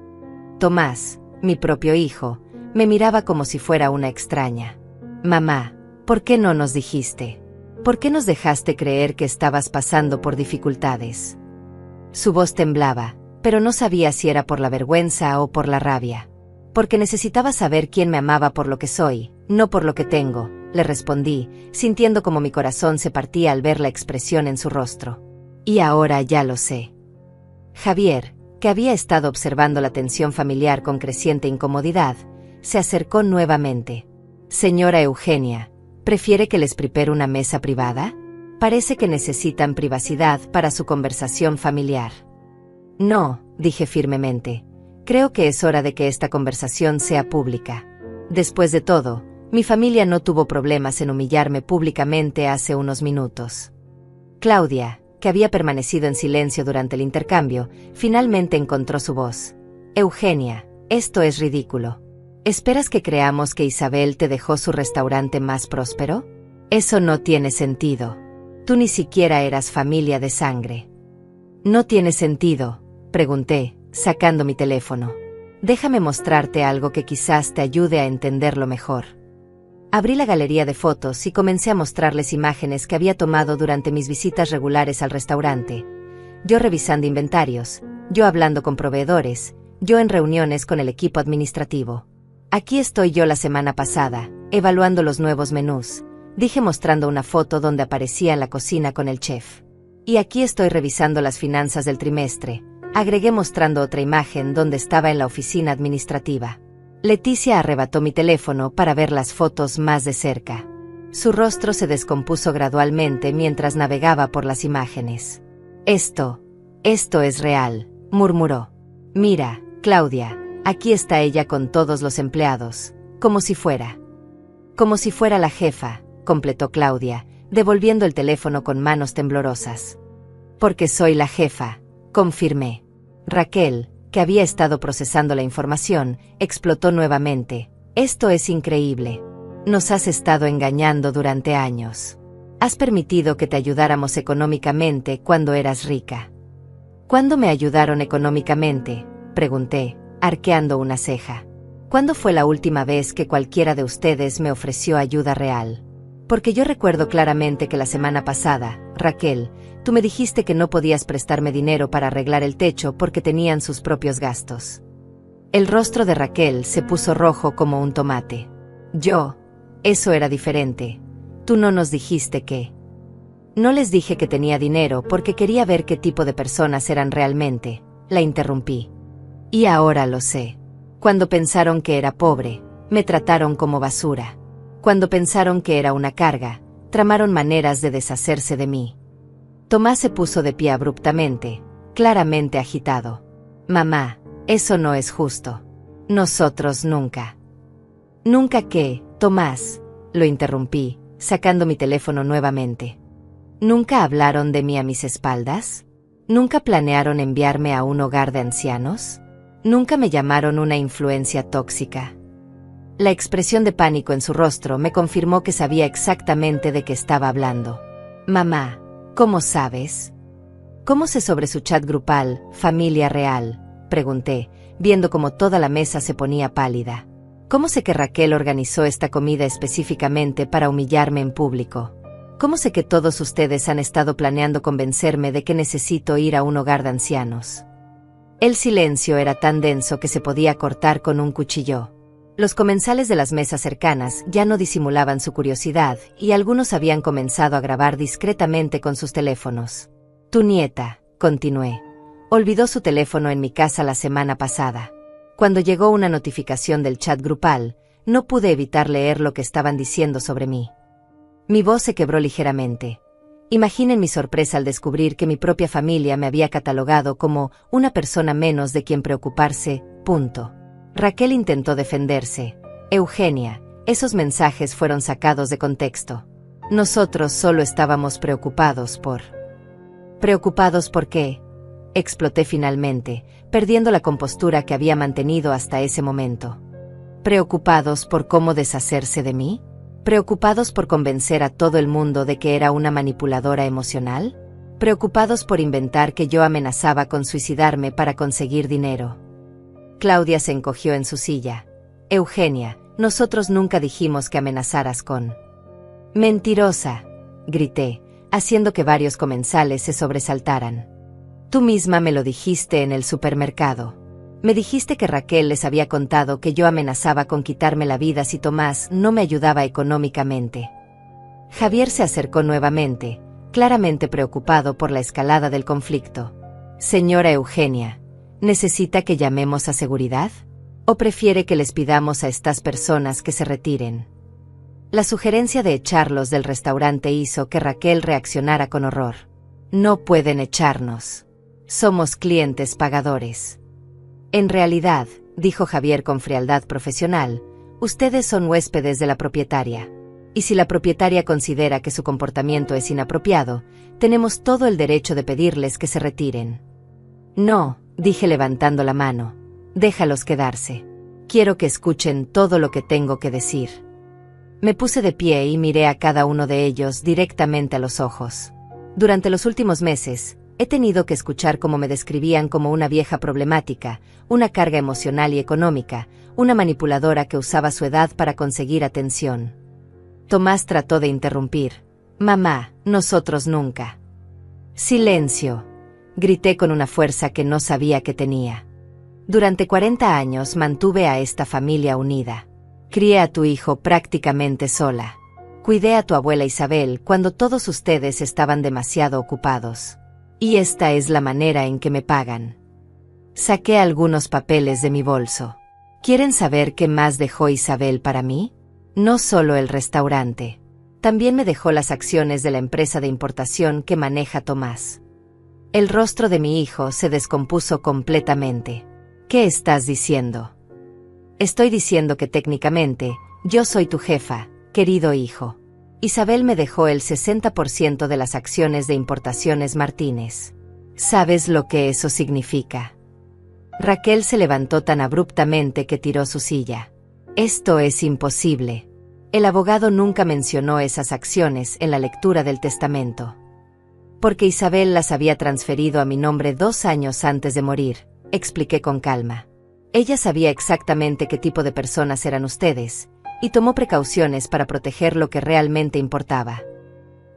Tomás, mi propio hijo, me miraba como si fuera una extraña. Mamá, ¿por qué no nos dijiste? ¿Por qué nos dejaste creer que estabas pasando por dificultades? Su voz temblaba, pero no sabía si era por la vergüenza o por la rabia. Porque necesitaba saber quién me amaba por lo que soy, no por lo que tengo, le respondí, sintiendo como mi corazón se partía al ver la expresión en su rostro. Y ahora ya lo sé. Javier, que había estado observando la tensión familiar con creciente incomodidad, se acercó nuevamente. Señora Eugenia, ¿prefiere que les prepare una mesa privada? Parece que necesitan privacidad para su conversación familiar. No, dije firmemente. Creo que es hora de que esta conversación sea pública. Después de todo, mi familia no tuvo problemas en humillarme públicamente hace unos minutos. Claudia, que había permanecido en silencio durante el intercambio, finalmente encontró su voz. Eugenia, esto es ridículo. ¿Esperas que creamos que Isabel te dejó su restaurante más próspero? Eso no tiene sentido. Tú ni siquiera eras familia de sangre. ¿No tiene sentido?, pregunté, sacando mi teléfono. Déjame mostrarte algo que quizás te ayude a entenderlo mejor. Abrí la galería de fotos y comencé a mostrarles imágenes que había tomado durante mis visitas regulares al restaurante. Yo revisando inventarios, yo hablando con proveedores, yo en reuniones con el equipo administrativo. Aquí estoy yo la semana pasada, evaluando los nuevos menús. Dije mostrando una foto donde aparecía en la cocina con el chef. Y aquí estoy revisando las finanzas del trimestre, agregué mostrando otra imagen donde estaba en la oficina administrativa. Leticia arrebató mi teléfono para ver las fotos más de cerca. Su rostro se descompuso gradualmente mientras navegaba por las imágenes. Esto es real, murmuró. Mira, Claudia, aquí está ella con todos los empleados, como si fuera la jefa, completó Claudia, devolviendo el teléfono con manos temblorosas. Porque soy la jefa, confirmé. Raquel, que había estado procesando la información, explotó nuevamente. Esto es increíble. Nos has estado engañando durante años. Has permitido que te ayudáramos económicamente cuando eras rica. ¿Cuándo me ayudaron económicamente?, pregunté, arqueando una ceja. ¿Cuándo fue la última vez que cualquiera de ustedes me ofreció ayuda real? Porque yo recuerdo claramente que la semana pasada, Raquel, tú me dijiste que no podías prestarme dinero para arreglar el techo porque tenían sus propios gastos. El rostro de Raquel se puso rojo como un tomate. Eso era diferente. Tú no nos dijiste que... No les dije que tenía dinero porque quería ver qué tipo de personas eran realmente, la interrumpí. Y ahora lo sé. Cuando pensaron que era pobre, me trataron como basura. Cuando pensaron que era una carga, tramaron maneras de deshacerse de mí. Tomás se puso de pie abruptamente, claramente agitado. Mamá, eso no es justo. Nosotros nunca. ¿Nunca qué, Tomás? Lo interrumpí, sacando mi teléfono nuevamente. ¿Nunca hablaron de mí a mis espaldas? ¿Nunca planearon enviarme a un hogar de ancianos? ¿Nunca me llamaron una influencia tóxica? La expresión de pánico en su rostro me confirmó que sabía exactamente de qué estaba hablando. Mamá, ¿cómo sabes? ¿Cómo sé sobre su chat grupal, Familia Real?, pregunté, viendo cómo toda la mesa se ponía pálida. ¿Cómo sé que Raquel organizó esta comida específicamente para humillarme en público? ¿Cómo sé que todos ustedes han estado planeando convencerme de que necesito ir a un hogar de ancianos? El silencio era tan denso que se podía cortar con un cuchillo. Los comensales de las mesas cercanas ya no disimulaban su curiosidad y algunos habían comenzado a grabar discretamente con sus teléfonos. Tu nieta, continué, olvidó su teléfono en mi casa la semana pasada. Cuando llegó una notificación del chat grupal, no pude evitar leer lo que estaban diciendo sobre mí. Mi voz se quebró ligeramente. Imaginen mi sorpresa al descubrir que mi propia familia me había catalogado como una persona menos de quien preocuparse, punto. Raquel intentó defenderse. Eugenia, esos mensajes fueron sacados de contexto. Nosotros solo estábamos preocupados por... ¿Preocupados por qué? Exploté finalmente, perdiendo la compostura que había mantenido hasta ese momento. ¿Preocupados por cómo deshacerse de mí? ¿Preocupados por convencer a todo el mundo de que era una manipuladora emocional? ¿Preocupados por inventar que yo amenazaba con suicidarme para conseguir dinero? Claudia se encogió en su silla. Eugenia, nosotros nunca dijimos que amenazaras con... Mentirosa, grité, haciendo que varios comensales se sobresaltaran. Tú misma me lo dijiste en el supermercado. Me dijiste que Raquel les había contado que yo amenazaba con quitarme la vida si Tomás no me ayudaba económicamente. Javier se acercó nuevamente, claramente preocupado por la escalada del conflicto. Señora Eugenia, ¿necesita que llamemos a seguridad? ¿O prefiere que les pidamos a estas personas que se retiren? La sugerencia de echarlos del restaurante hizo que Raquel reaccionara con horror. No pueden echarnos. Somos clientes pagadores. En realidad, dijo Javier con frialdad profesional, ustedes son huéspedes de la propietaria. Y si la propietaria considera que su comportamiento es inapropiado, tenemos todo el derecho de pedirles que se retiren. No, dije levantando la mano. Déjalos quedarse. Quiero que escuchen todo lo que tengo que decir. Me puse de pie y miré a cada uno de ellos directamente a los ojos. Durante los últimos meses, he tenido que escuchar cómo me describían como una vieja problemática, una carga emocional y económica, una manipuladora que usaba su edad para conseguir atención. Tomás trató de interrumpir. Mamá, nosotros nunca. Silencio, grité con una fuerza que no sabía que tenía. Durante 40 años mantuve a esta familia unida. Crié a tu hijo prácticamente sola. Cuidé a tu abuela Isabel cuando todos ustedes estaban demasiado ocupados. Y esta es la manera en que me pagan. Saqué algunos papeles de mi bolso. ¿Quieren saber qué más dejó Isabel para mí? No solo el restaurante. También me dejó las acciones de la empresa de importación que maneja Tomás. El rostro de mi hijo se descompuso completamente. ¿Qué estás diciendo? Estoy diciendo que técnicamente, yo soy tu jefa, querido hijo. Isabel me dejó el 60% de las acciones de Importaciones Martínez. ¿Sabes lo que eso significa? Raquel se levantó tan abruptamente que tiró su silla. Esto es imposible. El abogado nunca mencionó esas acciones en la lectura del testamento. Porque Isabel las había transferido a mi nombre 2 años antes de morir, expliqué con calma. Ella sabía exactamente qué tipo de personas eran ustedes, y tomó precauciones para proteger lo que realmente importaba.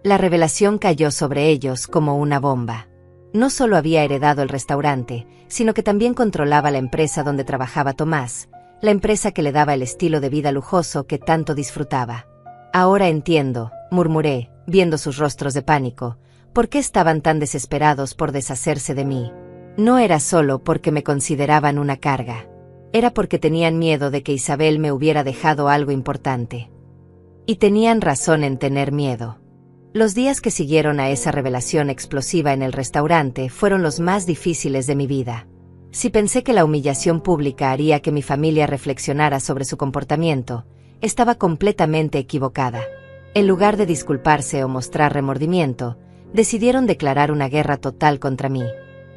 La revelación cayó sobre ellos como una bomba. No solo había heredado el restaurante, sino que también controlaba la empresa donde trabajaba Tomás, la empresa que le daba el estilo de vida lujoso que tanto disfrutaba. Ahora entiendo, murmuré, viendo sus rostros de pánico, por qué estaban tan desesperados por deshacerse de mí. No era solo porque me consideraban una carga. Era porque tenían miedo de que Isabel me hubiera dejado algo importante. Y tenían razón en tener miedo. Los días que siguieron a esa revelación explosiva en el restaurante fueron los más difíciles de mi vida. Si pensé que la humillación pública haría que mi familia reflexionara sobre su comportamiento, estaba completamente equivocada. En lugar de disculparse o mostrar remordimiento, decidieron declarar una guerra total contra mí.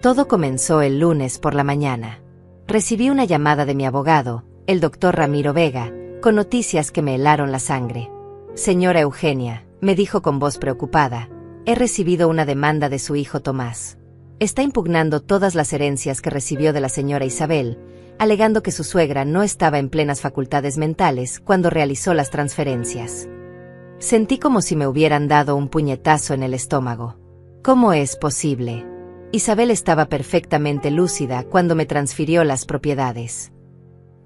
Todo comenzó el lunes por la mañana. Recibí una llamada de mi abogado, el doctor Ramiro Vega, con noticias que me helaron la sangre. Señora Eugenia, me dijo con voz preocupada, he recibido una demanda de su hijo Tomás. Está impugnando todas las herencias que recibió de la señora Isabel, alegando que su suegra no estaba en plenas facultades mentales cuando realizó las transferencias. Sentí como si me hubieran dado un puñetazo en el estómago. ¿Cómo es posible? Isabel estaba perfectamente lúcida cuando me transfirió las propiedades.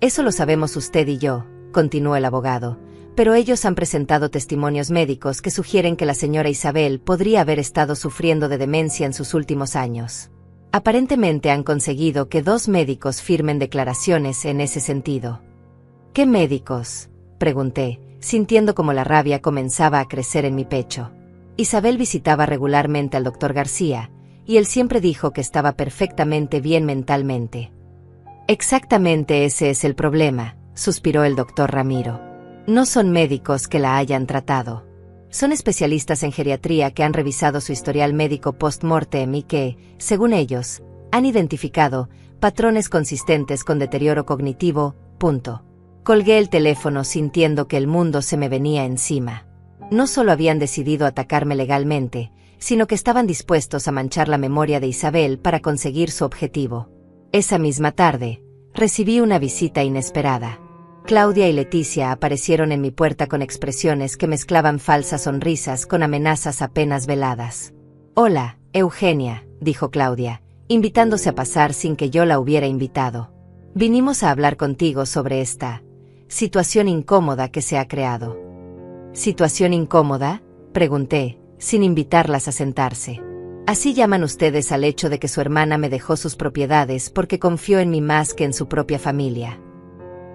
Eso lo sabemos usted y yo, continuó el abogado, pero ellos han presentado testimonios médicos que sugieren que la señora Isabel podría haber estado sufriendo de demencia en sus últimos años. Aparentemente han conseguido que 2 médicos firmen declaraciones en ese sentido. ¿Qué médicos?, pregunté, sintiendo como la rabia comenzaba a crecer en mi pecho. Isabel visitaba regularmente al doctor García, y él siempre dijo que estaba perfectamente bien mentalmente. Exactamente ese es el problema, suspiró el doctor Ramiro. No son médicos que la hayan tratado. Son especialistas en geriatría que han revisado su historial médico post-mortem y que, según ellos, han identificado patrones consistentes con deterioro cognitivo. Colgué el teléfono sintiendo que el mundo se me venía encima. No solo habían decidido atacarme legalmente, sino que estaban dispuestos a manchar la memoria de Isabel para conseguir su objetivo. Esa misma tarde, recibí una visita inesperada. Claudia y Leticia aparecieron en mi puerta con expresiones que mezclaban falsas sonrisas con amenazas apenas veladas. «Hola, Eugenia», dijo Claudia, invitándose a pasar sin que yo la hubiera invitado. «Vinimos a hablar contigo sobre esta situación incómoda que se ha creado». «¿Situación incómoda?», pregunté, sin invitarlas a sentarse. «Así llaman ustedes al hecho de que su hermana me dejó sus propiedades porque confió en mí más que en su propia familia».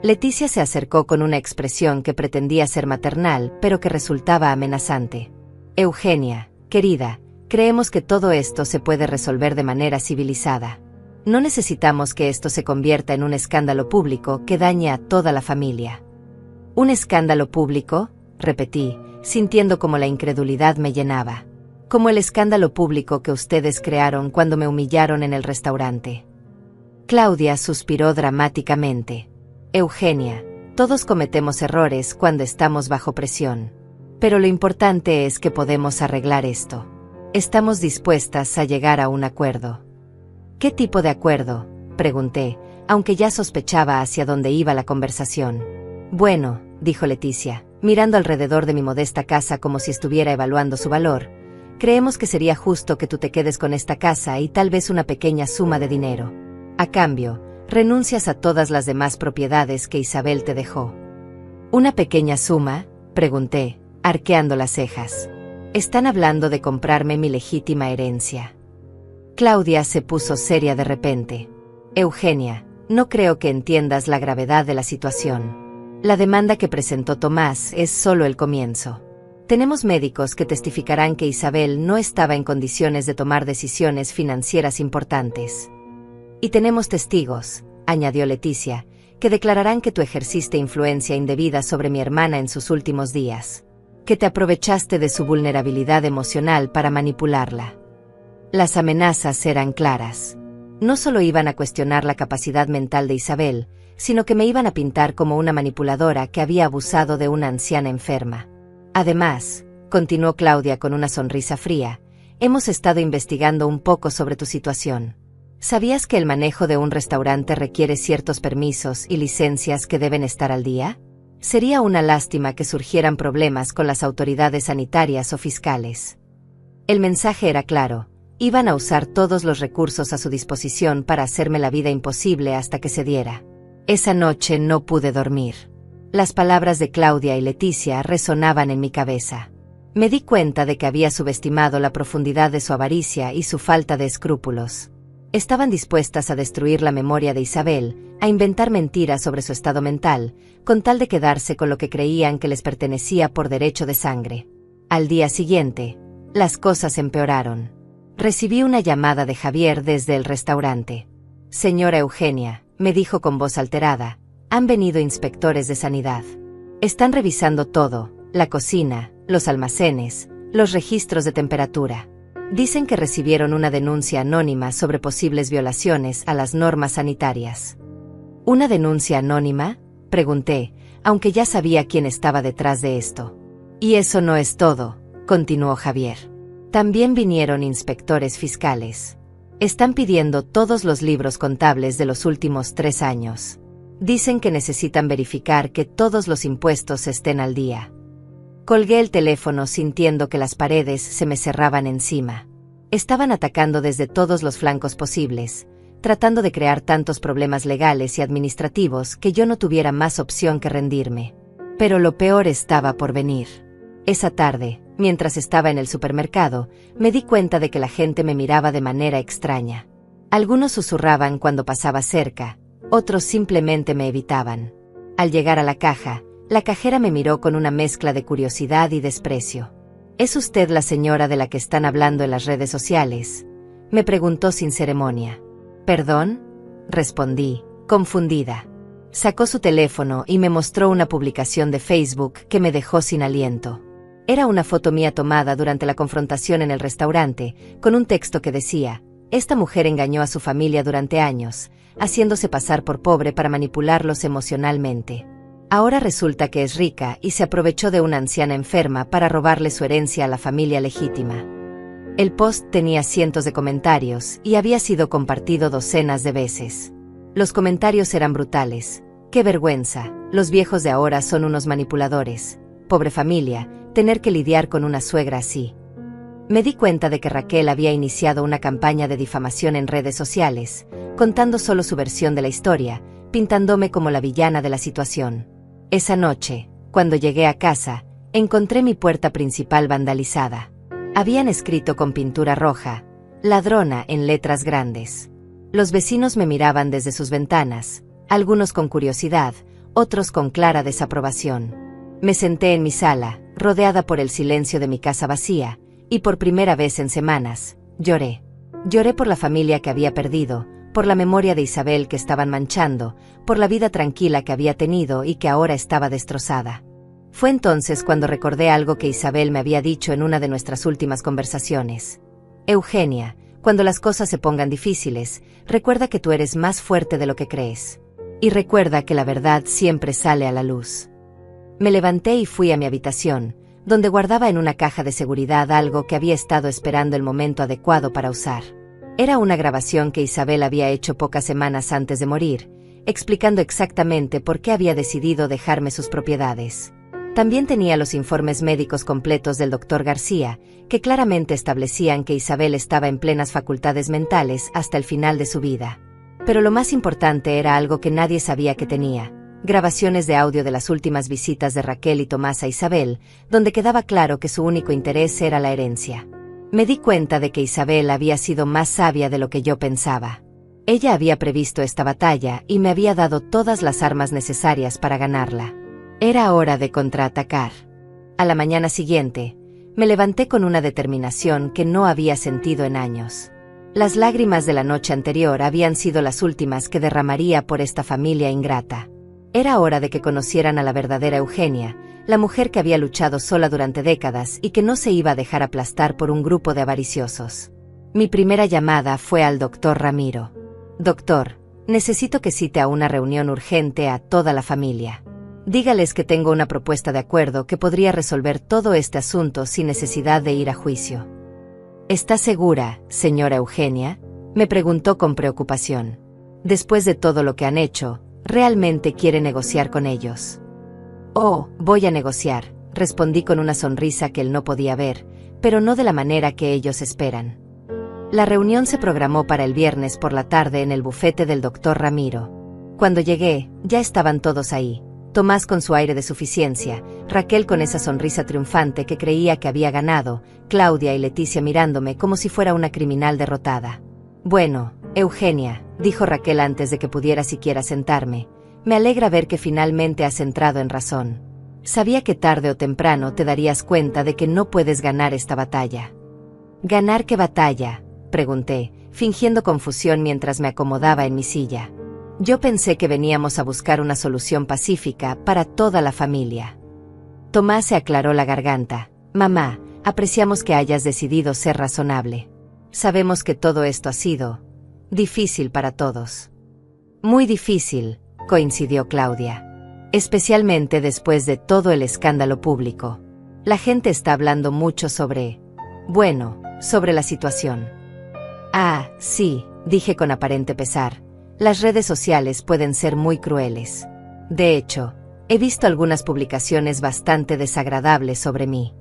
Leticia se acercó con una expresión que pretendía ser maternal, pero que resultaba amenazante. «Eugenia, querida, creemos que todo esto se puede resolver de manera civilizada. No necesitamos que esto se convierta en un escándalo público que dañe a toda la familia». «¿Un escándalo público?», repetí, sintiendo como la incredulidad me llenaba. «Como el escándalo público que ustedes crearon cuando me humillaron en el restaurante». Claudia suspiró dramáticamente. «Eugenia, todos cometemos errores cuando estamos bajo presión. Pero lo importante es que podemos arreglar esto. Estamos dispuestas a llegar a un acuerdo». «¿Qué tipo de acuerdo?», pregunté, aunque ya sospechaba hacia dónde iba la conversación. «Bueno», dijo Leticia, mirando alrededor de mi modesta casa como si estuviera evaluando su valor, «creemos que sería justo que tú te quedes con esta casa y tal vez una pequeña suma de dinero. A cambio, renuncias a todas las demás propiedades que Isabel te dejó». «¿Una pequeña suma?», pregunté, arqueando las cejas. «Están hablando de comprarme mi legítima herencia». Claudia se puso seria de repente. «Eugenia, no creo que entiendas la gravedad de la situación. La demanda que presentó Tomás es solo el comienzo. Tenemos médicos que testificarán que Isabel no estaba en condiciones de tomar decisiones financieras importantes. Y tenemos testigos», añadió Leticia, «que declararán que tú ejerciste influencia indebida sobre mi hermana en sus últimos días, que te aprovechaste de su vulnerabilidad emocional para manipularla». Las amenazas eran claras. No solo iban a cuestionar la capacidad mental de Isabel, sino que me iban a pintar como una manipuladora que había abusado de una anciana enferma. Además, continuó Claudia con una sonrisa fría, hemos estado investigando un poco sobre tu situación. ¿Sabías que el manejo de un restaurante requiere ciertos permisos y licencias que deben estar al día? Sería una lástima que surgieran problemas con las autoridades sanitarias o fiscales. El mensaje era claro, iban a usar todos los recursos a su disposición para hacerme la vida imposible hasta que se diera. Esa noche no pude dormir. Las palabras de Claudia y Leticia resonaban en mi cabeza. Me di cuenta de que había subestimado la profundidad de su avaricia y su falta de escrúpulos. Estaban dispuestas a destruir la memoria de Isabel, a inventar mentiras sobre su estado mental, con tal de quedarse con lo que creían que les pertenecía por derecho de sangre. Al día siguiente, las cosas empeoraron. Recibí una llamada de Javier desde el restaurante. Señora Eugenia, me dijo con voz alterada, han venido inspectores de sanidad. Están revisando todo, la cocina, los almacenes, los registros de temperatura. Dicen que recibieron una denuncia anónima sobre posibles violaciones a las normas sanitarias. ¿Una denuncia anónima?, pregunté, aunque ya sabía quién estaba detrás de esto. Y eso no es todo, continuó Javier. También vinieron inspectores fiscales. Están pidiendo todos los libros contables de los últimos 3 años. Dicen que necesitan verificar que todos los impuestos estén al día. Colgué el teléfono sintiendo que las paredes se me cerraban encima. Estaban atacando desde todos los flancos posibles, tratando de crear tantos problemas legales y administrativos que yo no tuviera más opción que rendirme. Pero lo peor estaba por venir. Esa tarde, mientras estaba en el supermercado, me di cuenta de que la gente me miraba de manera extraña. Algunos susurraban cuando pasaba cerca, otros simplemente me evitaban. Al llegar a la caja, la cajera me miró con una mezcla de curiosidad y desprecio. ¿Es usted la señora de la que están hablando en las redes sociales?, me preguntó sin ceremonia. ¿Perdón?, respondí, confundida. Sacó su teléfono y me mostró una publicación de Facebook que me dejó sin aliento. Era una foto mía tomada durante la confrontación en el restaurante, con un texto que decía, esta mujer engañó a su familia durante años, haciéndose pasar por pobre para manipularlos emocionalmente. Ahora resulta que es rica y se aprovechó de una anciana enferma para robarle su herencia a la familia legítima. El post tenía cientos de comentarios y había sido compartido docenas de veces. Los comentarios eran brutales. ¡Qué vergüenza! Los viejos de ahora son unos manipuladores. Pobre familia, tener que lidiar con una suegra así. Me di cuenta de que Raquel había iniciado una campaña de difamación en redes sociales, contando solo su versión de la historia, pintándome como la villana de la situación. Esa noche, cuando llegué a casa, encontré mi puerta principal vandalizada. Habían escrito con pintura roja, ladrona en letras grandes. Los vecinos me miraban desde sus ventanas, algunos con curiosidad, otros con clara desaprobación. Me senté en mi sala, rodeada por el silencio de mi casa vacía, y por primera vez en semanas, lloré. Lloré por la familia que había perdido, por la memoria de Isabel que estaban manchando, por la vida tranquila que había tenido y que ahora estaba destrozada. Fue entonces cuando recordé algo que Isabel me había dicho en una de nuestras últimas conversaciones. Eugenia, cuando las cosas se pongan difíciles, recuerda que tú eres más fuerte de lo que crees. Y recuerda que la verdad siempre sale a la luz. Me levanté y fui a mi habitación, donde guardaba en una caja de seguridad algo que había estado esperando el momento adecuado para usar. Era una grabación que Isabel había hecho pocas semanas antes de morir, explicando exactamente por qué había decidido dejarme sus propiedades. También tenía los informes médicos completos del doctor García, que claramente establecían que Isabel estaba en plenas facultades mentales hasta el final de su vida. Pero lo más importante era algo que nadie sabía que tenía: grabaciones de audio de las últimas visitas de Raquel y Tomás a Isabel, donde quedaba claro que su único interés era la herencia. Me di cuenta de que Isabel había sido más sabia de lo que yo pensaba. Ella había previsto esta batalla y me había dado todas las armas necesarias para ganarla. Era hora de contraatacar. A la mañana siguiente, me levanté con una determinación que no había sentido en años. Las lágrimas de la noche anterior habían sido las últimas que derramaría por esta familia ingrata. Era hora de que conocieran a la verdadera Eugenia, la mujer que había luchado sola durante décadas y que no se iba a dejar aplastar por un grupo de avariciosos. Mi primera llamada fue al doctor Ramiro. Doctor, necesito que cite a una reunión urgente a toda la familia. Dígales que tengo una propuesta de acuerdo que podría resolver todo este asunto sin necesidad de ir a juicio. ¿Está segura, señora Eugenia?, me preguntó con preocupación. Después de todo lo que han hecho, ¿realmente quiere negociar con ellos? Oh, voy a negociar, respondí con una sonrisa que él no podía ver, pero no de la manera que ellos esperan. La reunión se programó para el viernes por la tarde en el bufete del doctor Ramiro. Cuando llegué, ya estaban todos ahí. Tomás con su aire de suficiencia, Raquel con esa sonrisa triunfante que creía que había ganado, Claudia y Leticia mirándome como si fuera una criminal derrotada. Bueno, Eugenia, dijo Raquel antes de que pudiera siquiera sentarme, me alegra ver que finalmente has entrado en razón. Sabía que tarde o temprano te darías cuenta de que no puedes ganar esta batalla. ¿Ganar qué batalla?, pregunté, fingiendo confusión mientras me acomodaba en mi silla. Yo pensé que veníamos a buscar una solución pacífica para toda la familia. Tomás se aclaró la garganta. Mamá, apreciamos que hayas decidido ser razonable. Sabemos que todo esto ha sido difícil para todos. Muy difícil, coincidió Claudia. Especialmente después de todo el escándalo público. La gente está hablando mucho sobre la situación. Ah, sí, dije con aparente pesar. Las redes sociales pueden ser muy crueles. De hecho, he visto algunas publicaciones bastante desagradables sobre mí.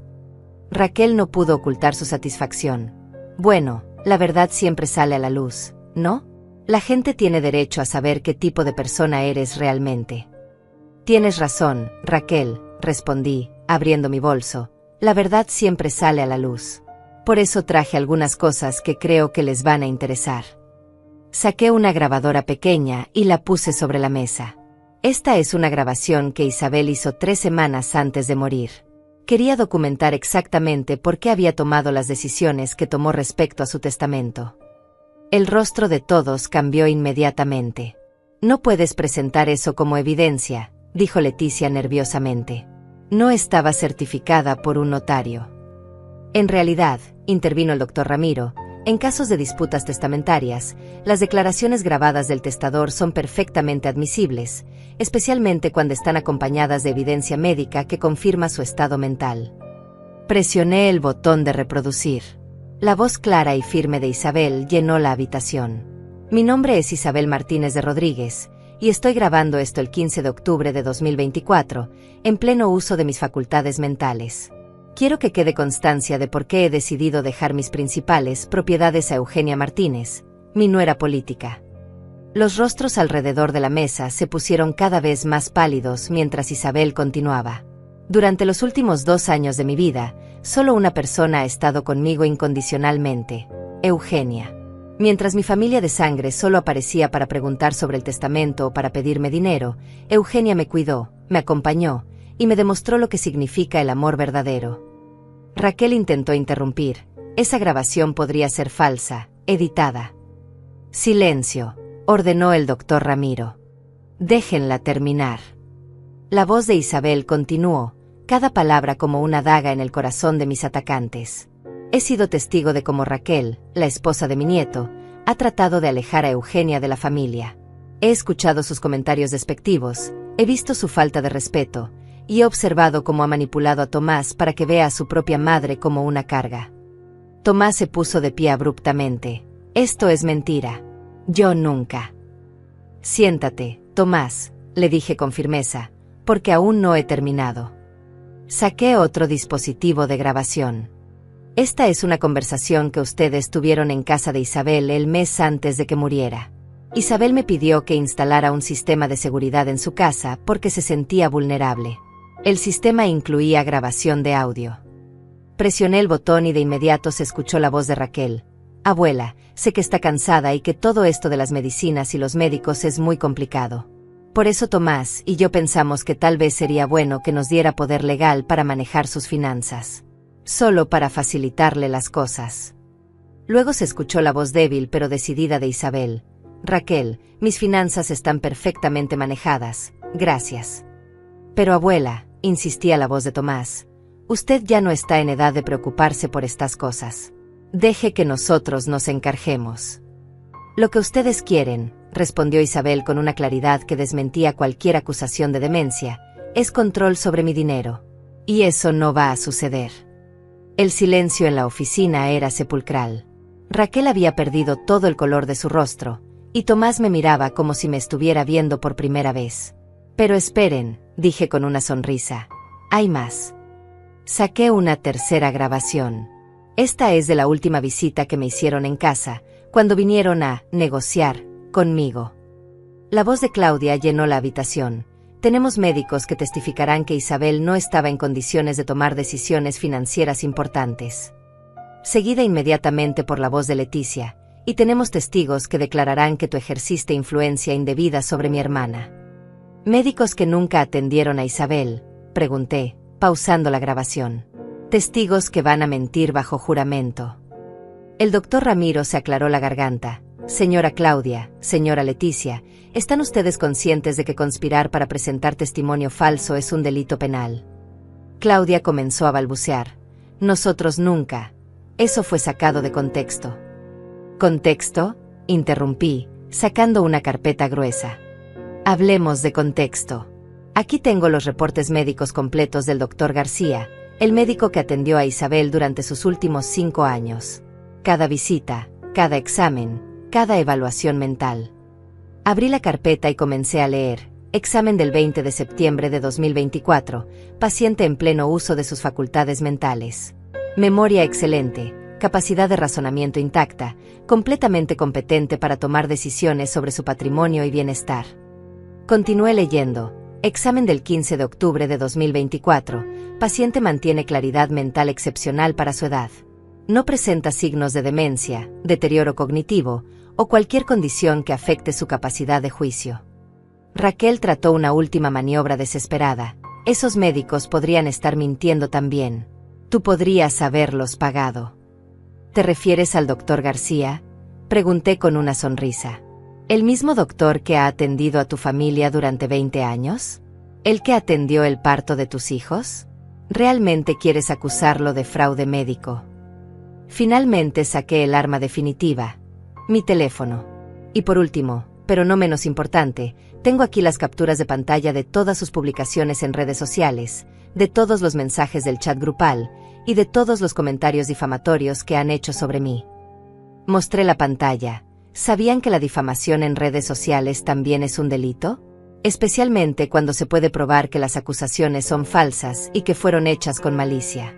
Raquel no pudo ocultar su satisfacción. Bueno, la verdad siempre sale a la luz, ¿no? La gente tiene derecho a saber qué tipo de persona eres realmente. Tienes razón, Raquel, respondí, abriendo mi bolso. La verdad siempre sale a la luz. Por eso traje algunas cosas que creo que les van a interesar. Saqué una grabadora pequeña y la puse sobre la mesa. Esta es una grabación que Isabel hizo 3 semanas antes de morir. Quería documentar exactamente por qué había tomado las decisiones que tomó respecto a su testamento. El rostro de todos cambió inmediatamente. No puedes presentar eso como evidencia, dijo Leticia nerviosamente. No estaba certificada por un notario. En realidad, intervino el doctor Ramiro, en casos de disputas testamentarias, las declaraciones grabadas del testador son perfectamente admisibles, especialmente cuando están acompañadas de evidencia médica que confirma su estado mental. Presioné el botón de reproducir. La voz clara y firme de Isabel llenó la habitación. Mi nombre es Isabel Martínez de Rodríguez, y estoy grabando esto el 15 de octubre de 2024, en pleno uso de mis facultades mentales. Quiero que quede constancia de por qué he decidido dejar mis principales propiedades a Eugenia Martínez, mi nuera política. Los rostros alrededor de la mesa se pusieron cada vez más pálidos mientras Isabel continuaba. Durante los últimos 2 años de mi vida, solo una persona ha estado conmigo incondicionalmente, Eugenia. Mientras mi familia de sangre solo aparecía para preguntar sobre el testamento o para pedirme dinero, Eugenia me cuidó, me acompañó, y me demostró lo que significa el amor verdadero. Raquel intentó interrumpir. Esa grabación podría ser falsa, editada. Silencio, ordenó el doctor Ramiro. Déjenla terminar. La voz de Isabel continuó, cada palabra como una daga en el corazón de mis atacantes. He sido testigo de cómo Raquel, la esposa de mi nieto, ha tratado de alejar a Eugenia de la familia. He escuchado sus comentarios despectivos, he visto su falta de respeto, y he observado cómo ha manipulado a Tomás para que vea a su propia madre como una carga. Tomás se puso de pie abruptamente. Esto es mentira. Yo nunca. Siéntate, Tomás, le dije con firmeza, porque aún no he terminado. Saqué otro dispositivo de grabación. Esta es una conversación que ustedes tuvieron en casa de Isabel el mes antes de que muriera. Isabel me pidió que instalara un sistema de seguridad en su casa porque se sentía vulnerable. El sistema incluía grabación de audio. Presioné el botón y de inmediato se escuchó la voz de Raquel. Abuela, sé que está cansada y que todo esto de las medicinas y los médicos es muy complicado. Por eso Tomás y yo pensamos que tal vez sería bueno que nos diera poder legal para manejar sus finanzas. Solo para facilitarle las cosas. Luego se escuchó la voz débil pero decidida de Isabel. Raquel, mis finanzas están perfectamente manejadas, gracias. Pero abuela, insistía la voz de Tomás, usted ya no está en edad de preocuparse por estas cosas. Deje que nosotros nos encarguemos. Lo que ustedes quieren, respondió Isabel con una claridad que desmentía cualquier acusación de demencia, es control sobre mi dinero. Y eso no va a suceder. El silencio en la oficina era sepulcral. Raquel había perdido todo el color de su rostro, y Tomás me miraba como si me estuviera viendo por primera vez. Pero esperen, dije con una sonrisa. Hay más. Saqué una tercera grabación. Esta es de la última visita que me hicieron en casa, cuando vinieron a negociar conmigo. La voz de Claudia llenó la habitación. Tenemos médicos que testificarán que Isabel no estaba en condiciones de tomar decisiones financieras importantes. Seguida inmediatamente por la voz de Leticia, y tenemos testigos que declararán que tú ejerciste influencia indebida sobre mi hermana. ¿Médicos que nunca atendieron a Isabel?, pregunté, pausando la grabación. Testigos que van a mentir bajo juramento. El doctor Ramiro se aclaró la garganta. Señora Claudia, señora Leticia, ¿están ustedes conscientes de que conspirar para presentar testimonio falso es un delito penal? Claudia comenzó a balbucear. Nosotros nunca. Eso fue sacado de contexto. ¿Contexto?, interrumpí, sacando una carpeta gruesa. Hablemos de contexto. Aquí tengo los reportes médicos completos del doctor García, el médico que atendió a Isabel durante sus últimos 5 años. Cada visita, cada examen, cada evaluación mental. Abrí la carpeta y comencé a leer. Examen del 20 de septiembre de 2024, paciente en pleno uso de sus facultades mentales. Memoria excelente, capacidad de razonamiento intacta, completamente competente para tomar decisiones sobre su patrimonio y bienestar. Continué leyendo. Examen del 15 de octubre de 2024, paciente mantiene claridad mental excepcional para su edad. No presenta signos de demencia, deterioro cognitivo, o cualquier condición que afecte su capacidad de juicio. Raquel trató una última maniobra desesperada. Esos médicos podrían estar mintiendo también. Tú podrías haberlos pagado. ¿Te refieres al doctor García?, pregunté con una sonrisa. ¿El mismo doctor que ha atendido a tu familia durante 20 años? ¿El que atendió el parto de tus hijos? ¿Realmente quieres acusarlo de fraude médico? Finalmente saqué el arma definitiva, mi teléfono. Y por último, pero no menos importante, tengo aquí las capturas de pantalla de todas sus publicaciones en redes sociales, de todos los mensajes del chat grupal, y de todos los comentarios difamatorios que han hecho sobre mí. Mostré la pantalla. ¿Sabían que la difamación en redes sociales también es un delito? Especialmente cuando se puede probar que las acusaciones son falsas y que fueron hechas con malicia.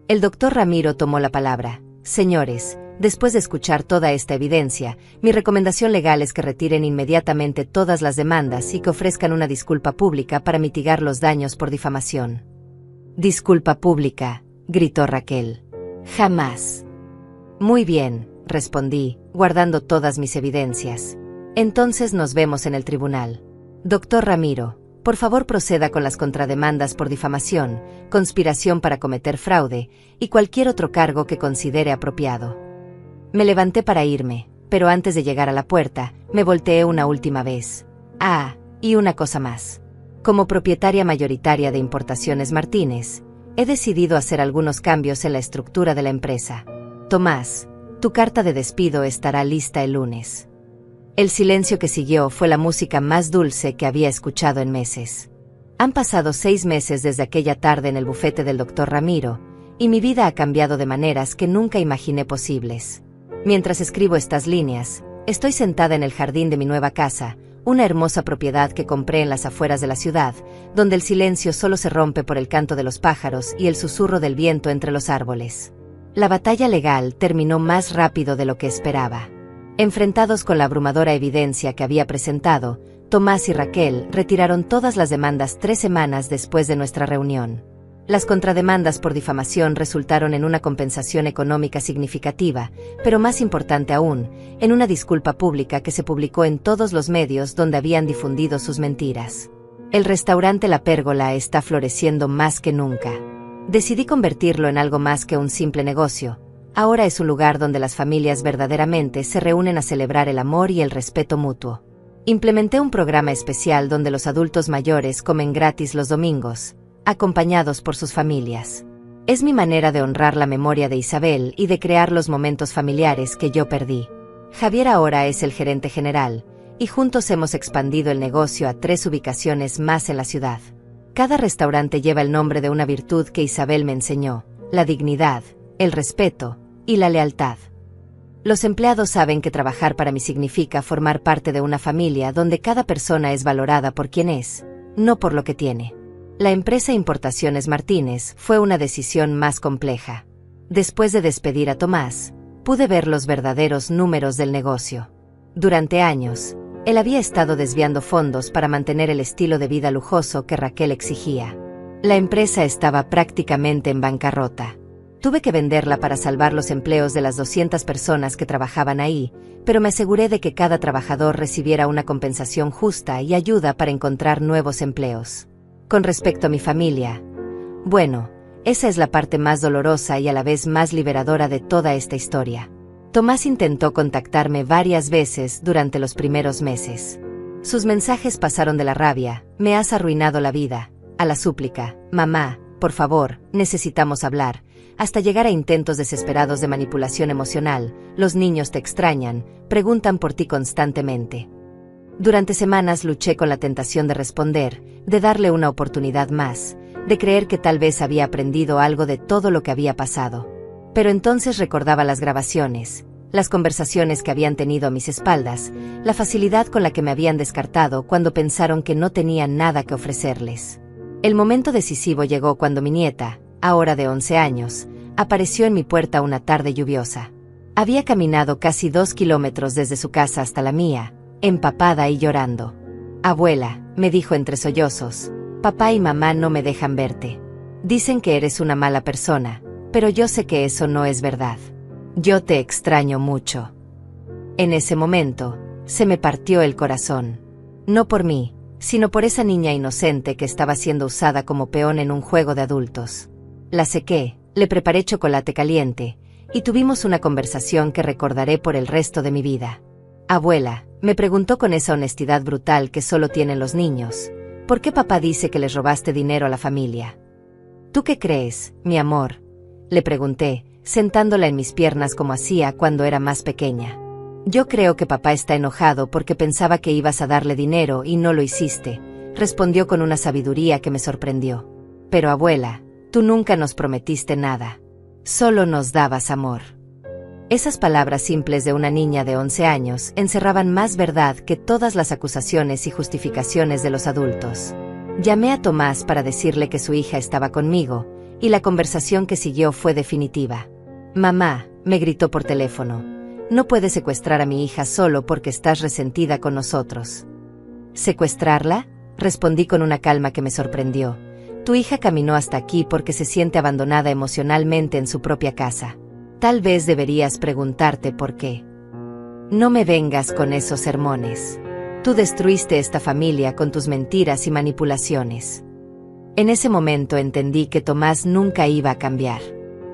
El doctor Ramiro tomó la palabra. Señores, después de escuchar toda esta evidencia, mi recomendación legal es que retiren inmediatamente todas las demandas y que ofrezcan una disculpa pública para mitigar los daños por difamación. Disculpa pública, gritó Raquel. Jamás. Muy bien, respondí, guardando todas mis evidencias. Entonces nos vemos en el tribunal. Doctor Ramiro, por favor proceda con las contrademandas por difamación, conspiración para cometer fraude, y cualquier otro cargo que considere apropiado. Me levanté para irme, pero antes de llegar a la puerta, me volteé una última vez. Ah, y una cosa más. Como propietaria mayoritaria de Importaciones Martínez, he decidido hacer algunos cambios en la estructura de la empresa. Tomás, tu carta de despido estará lista el lunes. El silencio que siguió fue la música más dulce que había escuchado en meses. Han pasado 6 meses desde aquella tarde en el bufete del doctor Ramiro, y mi vida ha cambiado de maneras que nunca imaginé posibles. Mientras escribo estas líneas, estoy sentada en el jardín de mi nueva casa, una hermosa propiedad que compré en las afueras de la ciudad, donde el silencio solo se rompe por el canto de los pájaros y el susurro del viento entre los árboles. La batalla legal terminó más rápido de lo que esperaba. Enfrentados con la abrumadora evidencia que había presentado, Tomás y Raquel retiraron todas las demandas 3 semanas después de nuestra reunión. Las contrademandas por difamación resultaron en una compensación económica significativa, pero más importante aún, en una disculpa pública que se publicó en todos los medios donde habían difundido sus mentiras. El restaurante La Pérgola está floreciendo más que nunca. Decidí convertirlo en algo más que un simple negocio. Ahora es un lugar donde las familias verdaderamente se reúnen a celebrar el amor y el respeto mutuo. Implementé un programa especial donde los adultos mayores comen gratis los domingos, acompañados por sus familias. Es mi manera de honrar la memoria de Isabel y de crear los momentos familiares que yo perdí. Javier ahora es el gerente general, y juntos hemos expandido el negocio a 3 ubicaciones más en la ciudad. Cada restaurante lleva el nombre de una virtud que Isabel me enseñó: la dignidad, el respeto y la lealtad. Los empleados saben que trabajar para mí significa formar parte de una familia donde cada persona es valorada por quien es, no por lo que tiene. La empresa Importaciones Martínez fue una decisión más compleja. Después de despedir a Tomás, pude ver los verdaderos números del negocio. Durante años, él había estado desviando fondos para mantener el estilo de vida lujoso que Raquel exigía. La empresa estaba prácticamente en bancarrota. Tuve que venderla para salvar los empleos de las 200 personas que trabajaban ahí, pero me aseguré de que cada trabajador recibiera una compensación justa y ayuda para encontrar nuevos empleos. Con respecto a mi familia, bueno, esa es la parte más dolorosa y a la vez más liberadora de toda esta historia. Tomás intentó contactarme varias veces durante los primeros meses. Sus mensajes pasaron de la rabia: "Me has arruinado la vida", a la súplica: "Mamá, por favor, necesitamos hablar", hasta llegar a intentos desesperados de manipulación emocional: "Los niños te extrañan, preguntan por ti constantemente". Durante semanas luché con la tentación de responder, de darle una oportunidad más, de creer que tal vez había aprendido algo de todo lo que había pasado. Pero entonces recordaba las grabaciones, las conversaciones que habían tenido a mis espaldas, la facilidad con la que me habían descartado cuando pensaron que no tenía nada que ofrecerles. El momento decisivo llegó cuando mi nieta, ahora de 11 años, apareció en mi puerta una tarde lluviosa. Había caminado casi 2 kilómetros desde su casa hasta la mía, empapada y llorando. "Abuela", me dijo entre sollozos, "papá y mamá no me dejan verte. Dicen que eres una mala persona, pero yo sé que eso no es verdad. Yo te extraño mucho". En ese momento, se me partió el corazón. No por mí, sino por esa niña inocente que estaba siendo usada como peón en un juego de adultos. La sequé, le preparé chocolate caliente, y tuvimos una conversación que recordaré por el resto de mi vida. "Abuela", me preguntó con esa honestidad brutal que solo tienen los niños, "¿por qué papá dice que les robaste dinero a la familia?". "¿Tú qué crees, mi amor?", le pregunté, sentándola en mis piernas como hacía cuando era más pequeña. "Yo creo que papá está enojado porque pensaba que ibas a darle dinero y no lo hiciste", respondió con una sabiduría que me sorprendió. "Pero abuela, tú nunca nos prometiste nada. Solo nos dabas amor". Esas palabras simples de una niña de 11 años encerraban más verdad que todas las acusaciones y justificaciones de los adultos. Llamé a Tomás para decirle que su hija estaba conmigo, y la conversación que siguió fue definitiva. "Mamá", me gritó por teléfono, "no puedes secuestrar a mi hija solo porque estás resentida con nosotros". "¿Secuestrarla?", respondí con una calma que me sorprendió. "Tu hija caminó hasta aquí porque se siente abandonada emocionalmente en su propia casa. Tal vez deberías preguntarte por qué". "No me vengas con esos sermones. Tú destruiste esta familia con tus mentiras y manipulaciones". En ese momento entendí que Tomás nunca iba a cambiar.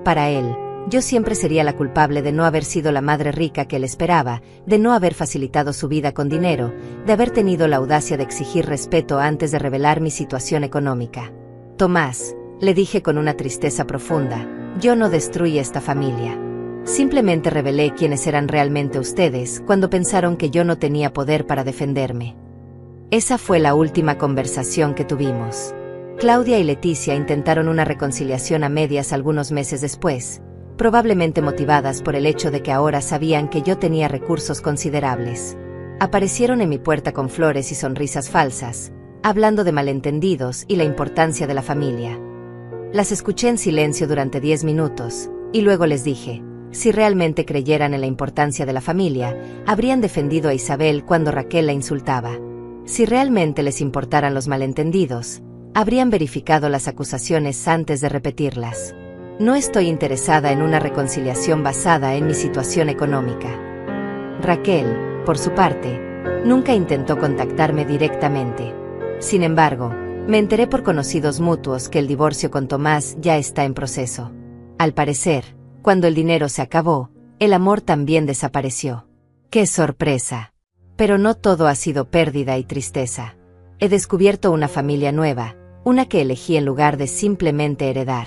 Para él, yo siempre sería la culpable de no haber sido la madre rica que él esperaba, de no haber facilitado su vida con dinero, de haber tenido la audacia de exigir respeto antes de revelar mi situación económica. "Tomás", le dije con una tristeza profunda, "yo no destruí esta familia. Simplemente revelé quiénes eran realmente ustedes cuando pensaron que yo no tenía poder para defenderme". Esa fue la última conversación que tuvimos. Claudia y Leticia intentaron una reconciliación a medias algunos meses después, probablemente motivadas por el hecho de que ahora sabían que yo tenía recursos considerables. Aparecieron en mi puerta con flores y sonrisas falsas, hablando de malentendidos y la importancia de la familia. Las escuché en silencio durante 10 minutos, y luego les dije: si realmente creyeran en la importancia de la familia, habrían defendido a Isabel cuando Raquel la insultaba. Si realmente les importaran los malentendidos, habrían verificado las acusaciones antes de repetirlas. No estoy interesada en una reconciliación basada en mi situación económica. Raquel, por su parte, nunca intentó contactarme directamente. Sin embargo, me enteré por conocidos mutuos que el divorcio con Tomás ya está en proceso. Al parecer, cuando el dinero se acabó, el amor también desapareció. ¡Qué sorpresa! Pero no todo ha sido pérdida y tristeza. He descubierto una familia nueva, una que elegí en lugar de simplemente heredar.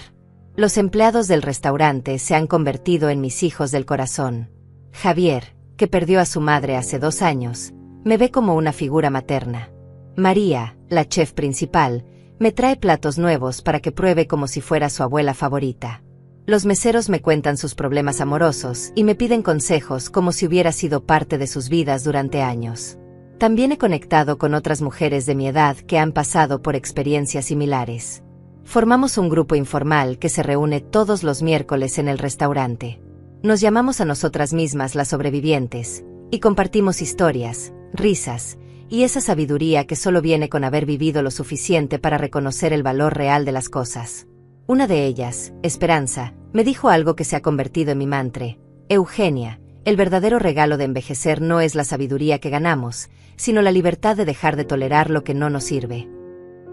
Los empleados del restaurante se han convertido en mis hijos del corazón. Javier, que perdió a su madre hace 2 años, me ve como una figura materna. María, la chef principal, me trae platos nuevos para que pruebe como si fuera su abuela favorita. Los meseros me cuentan sus problemas amorosos y me piden consejos como si hubiera sido parte de sus vidas durante años. También he conectado con otras mujeres de mi edad que han pasado por experiencias similares. Formamos un grupo informal que se reúne todos los miércoles en el restaurante. Nos llamamos a nosotras mismas las sobrevivientes, y compartimos historias, risas, y esa sabiduría que solo viene con haber vivido lo suficiente para reconocer el valor real de las cosas. Una de ellas, Esperanza, me dijo algo que se ha convertido en mi mantra: Eugenia, el verdadero regalo de envejecer no es la sabiduría que ganamos, sino la libertad de dejar de tolerar lo que no nos sirve.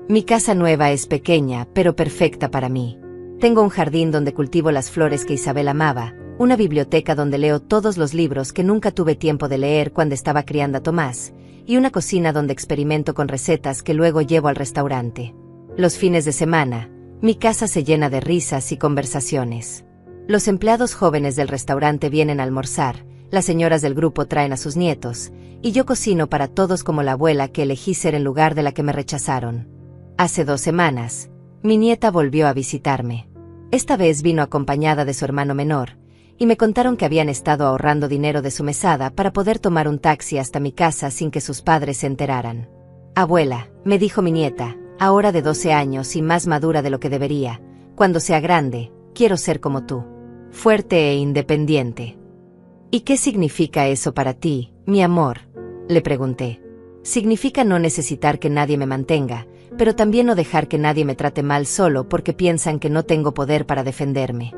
Mi casa nueva es pequeña, pero perfecta para mí. Tengo un jardín donde cultivo las flores que Isabel amaba, una biblioteca donde leo todos los libros que nunca tuve tiempo de leer cuando estaba criando a Tomás, y una cocina donde experimento con recetas que luego llevo al restaurante. Los fines de semana, mi casa se llena de risas y conversaciones. Los empleados jóvenes del restaurante vienen a almorzar, las señoras del grupo traen a sus nietos, y yo cocino para todos como la abuela que elegí ser en lugar de la que me rechazaron. Hace 2 semanas, mi nieta volvió a visitarme. Esta vez vino acompañada de su hermano menor, y me contaron que habían estado ahorrando dinero de su mesada para poder tomar un taxi hasta mi casa sin que sus padres se enteraran. Abuela, me dijo mi nieta, ahora de 12 años y más madura de lo que debería, cuando sea grande, quiero ser como tú, fuerte e independiente. ¿Y qué significa eso para ti, mi amor?, le pregunté. Significa no necesitar que nadie me mantenga, pero también no dejar que nadie me trate mal solo porque piensan que no tengo poder para defenderme.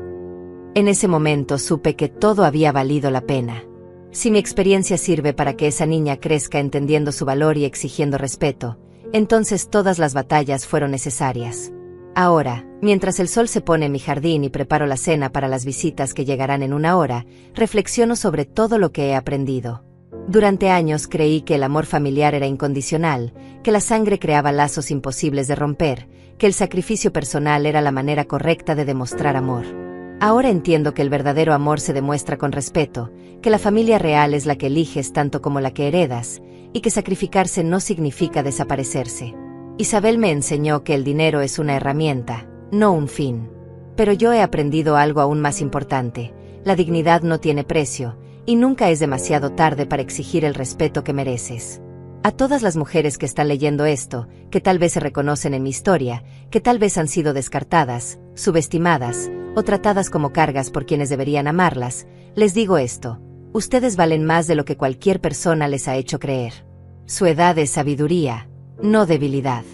En ese momento supe que todo había valido la pena. Si mi experiencia sirve para que esa niña crezca entendiendo su valor y exigiendo respeto, entonces todas las batallas fueron necesarias. Ahora, mientras el sol se pone en mi jardín y preparo la cena para las visitas que llegarán en 1 hora, reflexiono sobre todo lo que he aprendido. Durante años creí que el amor familiar era incondicional, que la sangre creaba lazos imposibles de romper, que el sacrificio personal era la manera correcta de demostrar amor. Ahora entiendo que el verdadero amor se demuestra con respeto, que la familia real es la que eliges tanto como la que heredas, y que sacrificarse no significa desaparecerse. Isabel me enseñó que el dinero es una herramienta, no un fin. Pero yo he aprendido algo aún más importante: la dignidad no tiene precio, y nunca es demasiado tarde para exigir el respeto que mereces. A todas las mujeres que están leyendo esto, que tal vez se reconocen en mi historia, que tal vez han sido descartadas, subestimadas, o tratadas como cargas por quienes deberían amarlas, les digo esto: ustedes valen más de lo que cualquier persona les ha hecho creer. Su edad es sabiduría, no debilidad.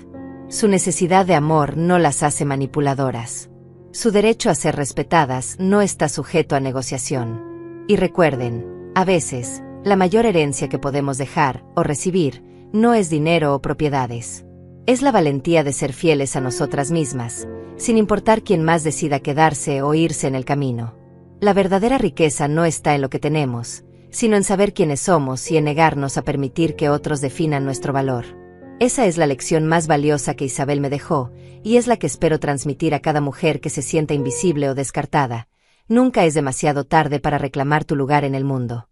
Su necesidad de amor no las hace manipuladoras. Su derecho a ser respetadas no está sujeto a negociación. Y recuerden, a veces, la mayor herencia que podemos dejar, o recibir, no es dinero o propiedades. Es la valentía de ser fieles a nosotras mismas, sin importar quién más decida quedarse o irse en el camino. La verdadera riqueza no está en lo que tenemos, sino en saber quiénes somos y en negarnos a permitir que otros definan nuestro valor. Esa es la lección más valiosa que Isabel me dejó, y es la que espero transmitir a cada mujer que se sienta invisible o descartada. Nunca es demasiado tarde para reclamar tu lugar en el mundo.